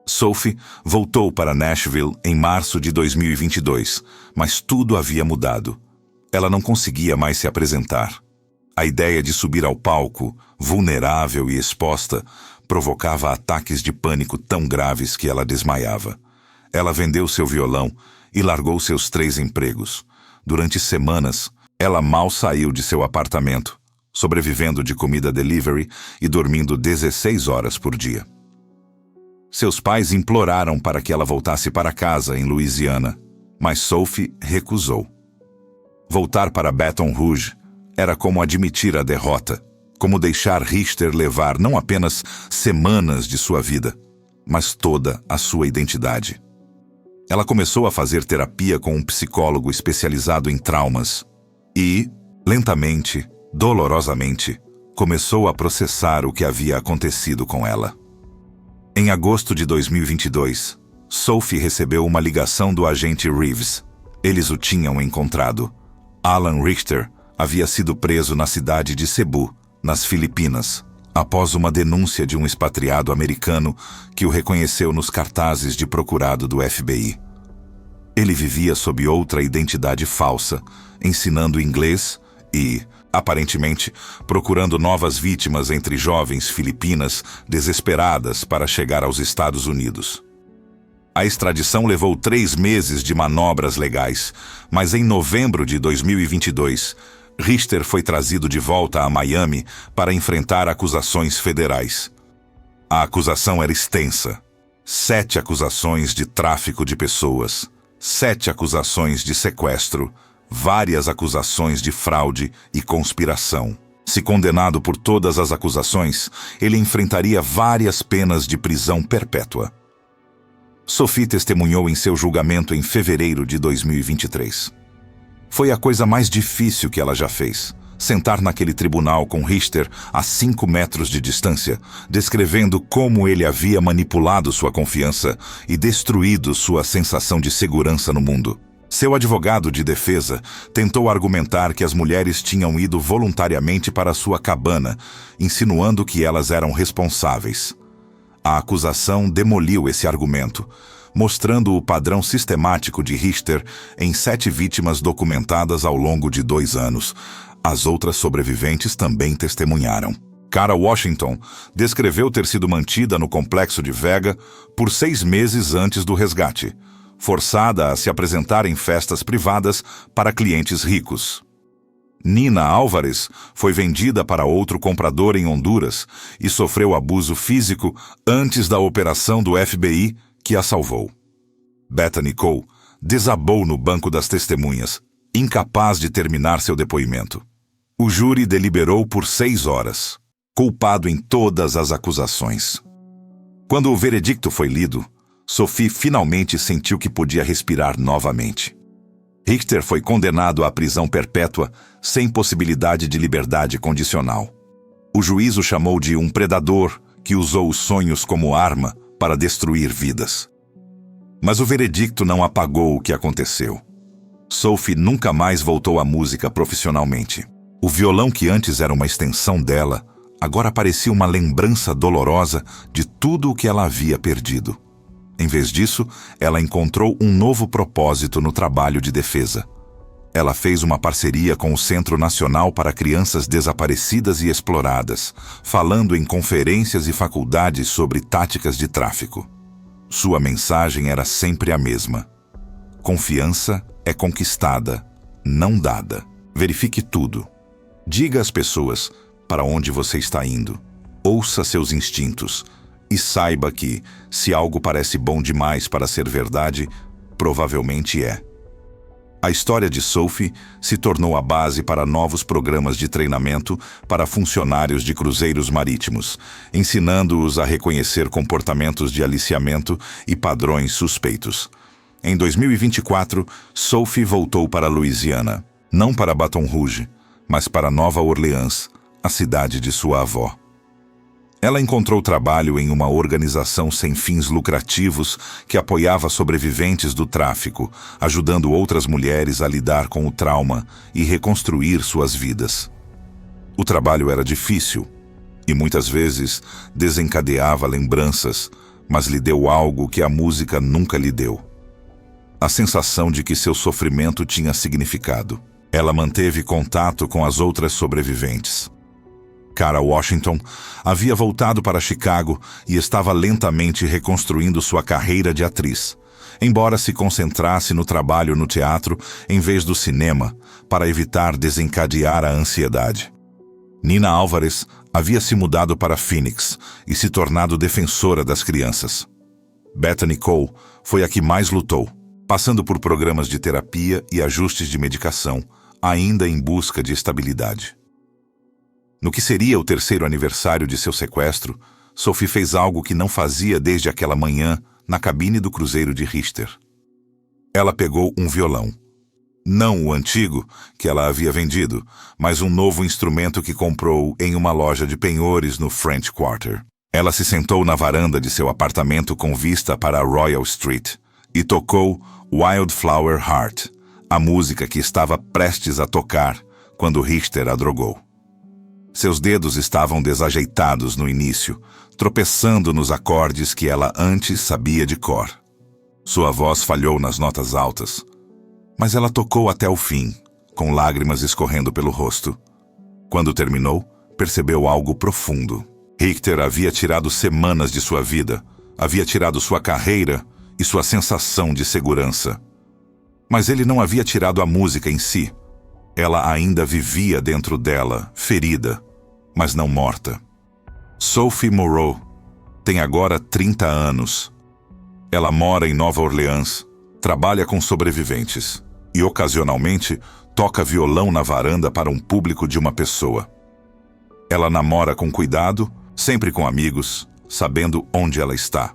[SPEAKER 1] Sophie voltou para Nashville em março de 2022, mas tudo havia mudado. Ela não conseguia mais se apresentar. A ideia de subir ao palco, vulnerável e exposta, provocava ataques de pânico tão graves que ela desmaiava. Ela vendeu seu violão e largou seus 3 empregos. Durante semanas, ela mal saiu de seu apartamento, sobrevivendo de comida delivery e dormindo 16 horas por dia. Seus pais imploraram para que ela voltasse para casa, em Louisiana, mas Sophie recusou. Voltar para Baton Rouge era como admitir a derrota, como deixar Richter levar não apenas semanas de sua vida, mas toda a sua identidade. Ela começou a fazer terapia com um psicólogo especializado em traumas e, lentamente, dolorosamente, começou a processar o que havia acontecido com ela. Em agosto de 2022, Sophie recebeu uma ligação do agente Reeves. Eles o tinham encontrado. Alan Richter havia sido preso na cidade de Cebu, nas Filipinas, após uma denúncia de um expatriado americano que o reconheceu nos cartazes de procurado do FBI. Ele vivia sob outra identidade falsa, ensinando inglês e, aparentemente, procurando novas vítimas entre jovens filipinas desesperadas para chegar aos Estados Unidos. A extradição levou 3 meses de manobras legais, mas em novembro de 2022, Richter foi trazido de volta a Miami para enfrentar acusações federais. A acusação era extensa. 7 acusações de tráfico de pessoas, 7 acusações de sequestro, várias acusações de fraude e conspiração. Se condenado por todas as acusações, ele enfrentaria várias penas de prisão perpétua. Sophie testemunhou em seu julgamento em fevereiro de 2023. Foi a coisa mais difícil que ela já fez. Sentar naquele tribunal com Richter a 5 metros de distância, descrevendo como ele havia manipulado sua confiança e destruído sua sensação de segurança no mundo. Seu advogado de defesa tentou argumentar que as mulheres tinham ido voluntariamente para sua cabana, insinuando que elas eram responsáveis. A acusação demoliu esse argumento, mostrando o padrão sistemático de Richter em 7 vítimas documentadas ao longo de 2 anos. As outras sobreviventes também testemunharam. Cara Washington descreveu ter sido mantida no complexo de Vega por 6 meses antes do resgate, forçada a se apresentar em festas privadas para clientes ricos. Nina Álvares foi vendida para outro comprador em Honduras e sofreu abuso físico antes da operação do FBI que a salvou. Bethany Cole desabou no banco das testemunhas, incapaz de terminar seu depoimento. O júri deliberou por 6 horas, culpado em todas as acusações. Quando o veredicto foi lido, Sophie finalmente sentiu que podia respirar novamente. Richter foi condenado à prisão perpétua sem possibilidade de liberdade condicional. O juiz o chamou de um predador que usou os sonhos como arma para destruir vidas. Mas o veredicto não apagou o que aconteceu. Sophie nunca mais voltou à música profissionalmente. O violão que antes era uma extensão dela, agora parecia uma lembrança dolorosa de tudo o que ela havia perdido. Em vez disso, ela encontrou um novo propósito no trabalho de defesa. Ela fez uma parceria com o Centro Nacional para Crianças Desaparecidas e Exploradas, falando em conferências e faculdades sobre táticas de tráfico. Sua mensagem era sempre a mesma. Confiança é conquistada, não dada. Verifique tudo. Diga às pessoas para onde você está indo. Ouça seus instintos. E saiba que, se algo parece bom demais para ser verdade, provavelmente é. A história de Sophie se tornou a base para novos programas de treinamento para funcionários de cruzeiros marítimos, ensinando-os a reconhecer comportamentos de aliciamento e padrões suspeitos. Em 2024, Sophie voltou para Louisiana, não para Baton Rouge, mas para Nova Orleans, a cidade de sua avó. Ela encontrou trabalho em uma organização sem fins lucrativos que apoiava sobreviventes do tráfico, ajudando outras mulheres a lidar com o trauma e reconstruir suas vidas. O trabalho era difícil e muitas vezes desencadeava lembranças, mas lhe deu algo que a música nunca lhe deu: a sensação de que seu sofrimento tinha significado. Ela manteve contato com as outras sobreviventes. Cara Washington havia voltado para Chicago e estava lentamente reconstruindo sua carreira de atriz, embora se concentrasse no trabalho no teatro em vez do cinema, para evitar desencadear a ansiedade. Nina Álvares havia se mudado para Phoenix e se tornado defensora das crianças. Bethany Cole foi a que mais lutou, passando por programas de terapia e ajustes de medicação, ainda em busca de estabilidade. No que seria o 3º aniversário de seu sequestro, Sophie fez algo que não fazia desde aquela manhã na cabine do cruzeiro de Richter. Ela pegou um violão. Não o antigo, que ela havia vendido, mas um novo instrumento que comprou em uma loja de penhores no French Quarter. Ela se sentou na varanda de seu apartamento com vista para a Royal Street e tocou Wildflower Heart, a música que estava prestes a tocar quando Richter a drogou. Seus dedos estavam desajeitados no início, tropeçando nos acordes que ela antes sabia de cor. Sua voz falhou nas notas altas, mas ela tocou até o fim, com lágrimas escorrendo pelo rosto. Quando terminou, percebeu algo profundo. Richter havia tirado semanas de sua vida, havia tirado sua carreira e sua sensação de segurança. Mas ele não havia tirado a música em si. Ela ainda vivia dentro dela, ferida, mas não morta. Sophie Moreau tem agora 30 anos. Ela mora em Nova Orleans, trabalha com sobreviventes e, ocasionalmente, toca violão na varanda para um público de uma pessoa. Ela namora com cuidado, sempre com amigos, sabendo onde ela está.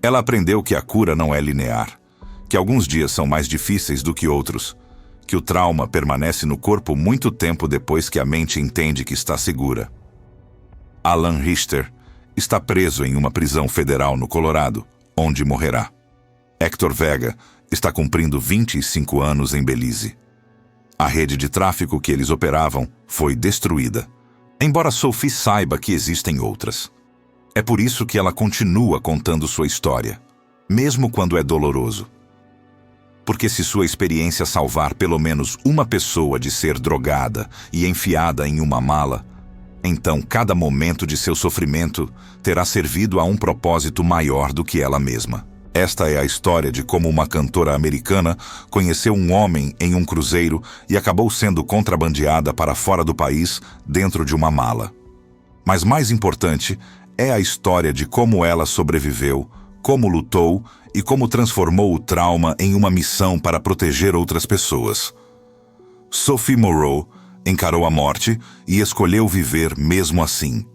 [SPEAKER 1] Ela aprendeu que a cura não é linear, que alguns dias são mais difíceis do que outros, que o trauma permanece no corpo muito tempo depois que a mente entende que está segura. Alan Richter está preso em uma prisão federal no Colorado, onde morrerá. Hector Vega está cumprindo 25 anos em Belize. A rede de tráfico que eles operavam foi destruída, embora Sophie saiba que existem outras. É por isso que ela continua contando sua história, mesmo quando é doloroso. Porque se sua experiência salvar pelo menos uma pessoa de ser drogada e enfiada em uma mala, então cada momento de seu sofrimento terá servido a um propósito maior do que ela mesma. Esta é a história de como uma cantora americana conheceu um homem em um cruzeiro e acabou sendo contrabandeada para fora do país dentro de uma mala. Mas mais importante é a história de como ela sobreviveu, como lutou e como transformou o trauma em uma missão para proteger outras pessoas. Sophie Moreau encarou a morte e escolheu viver mesmo assim.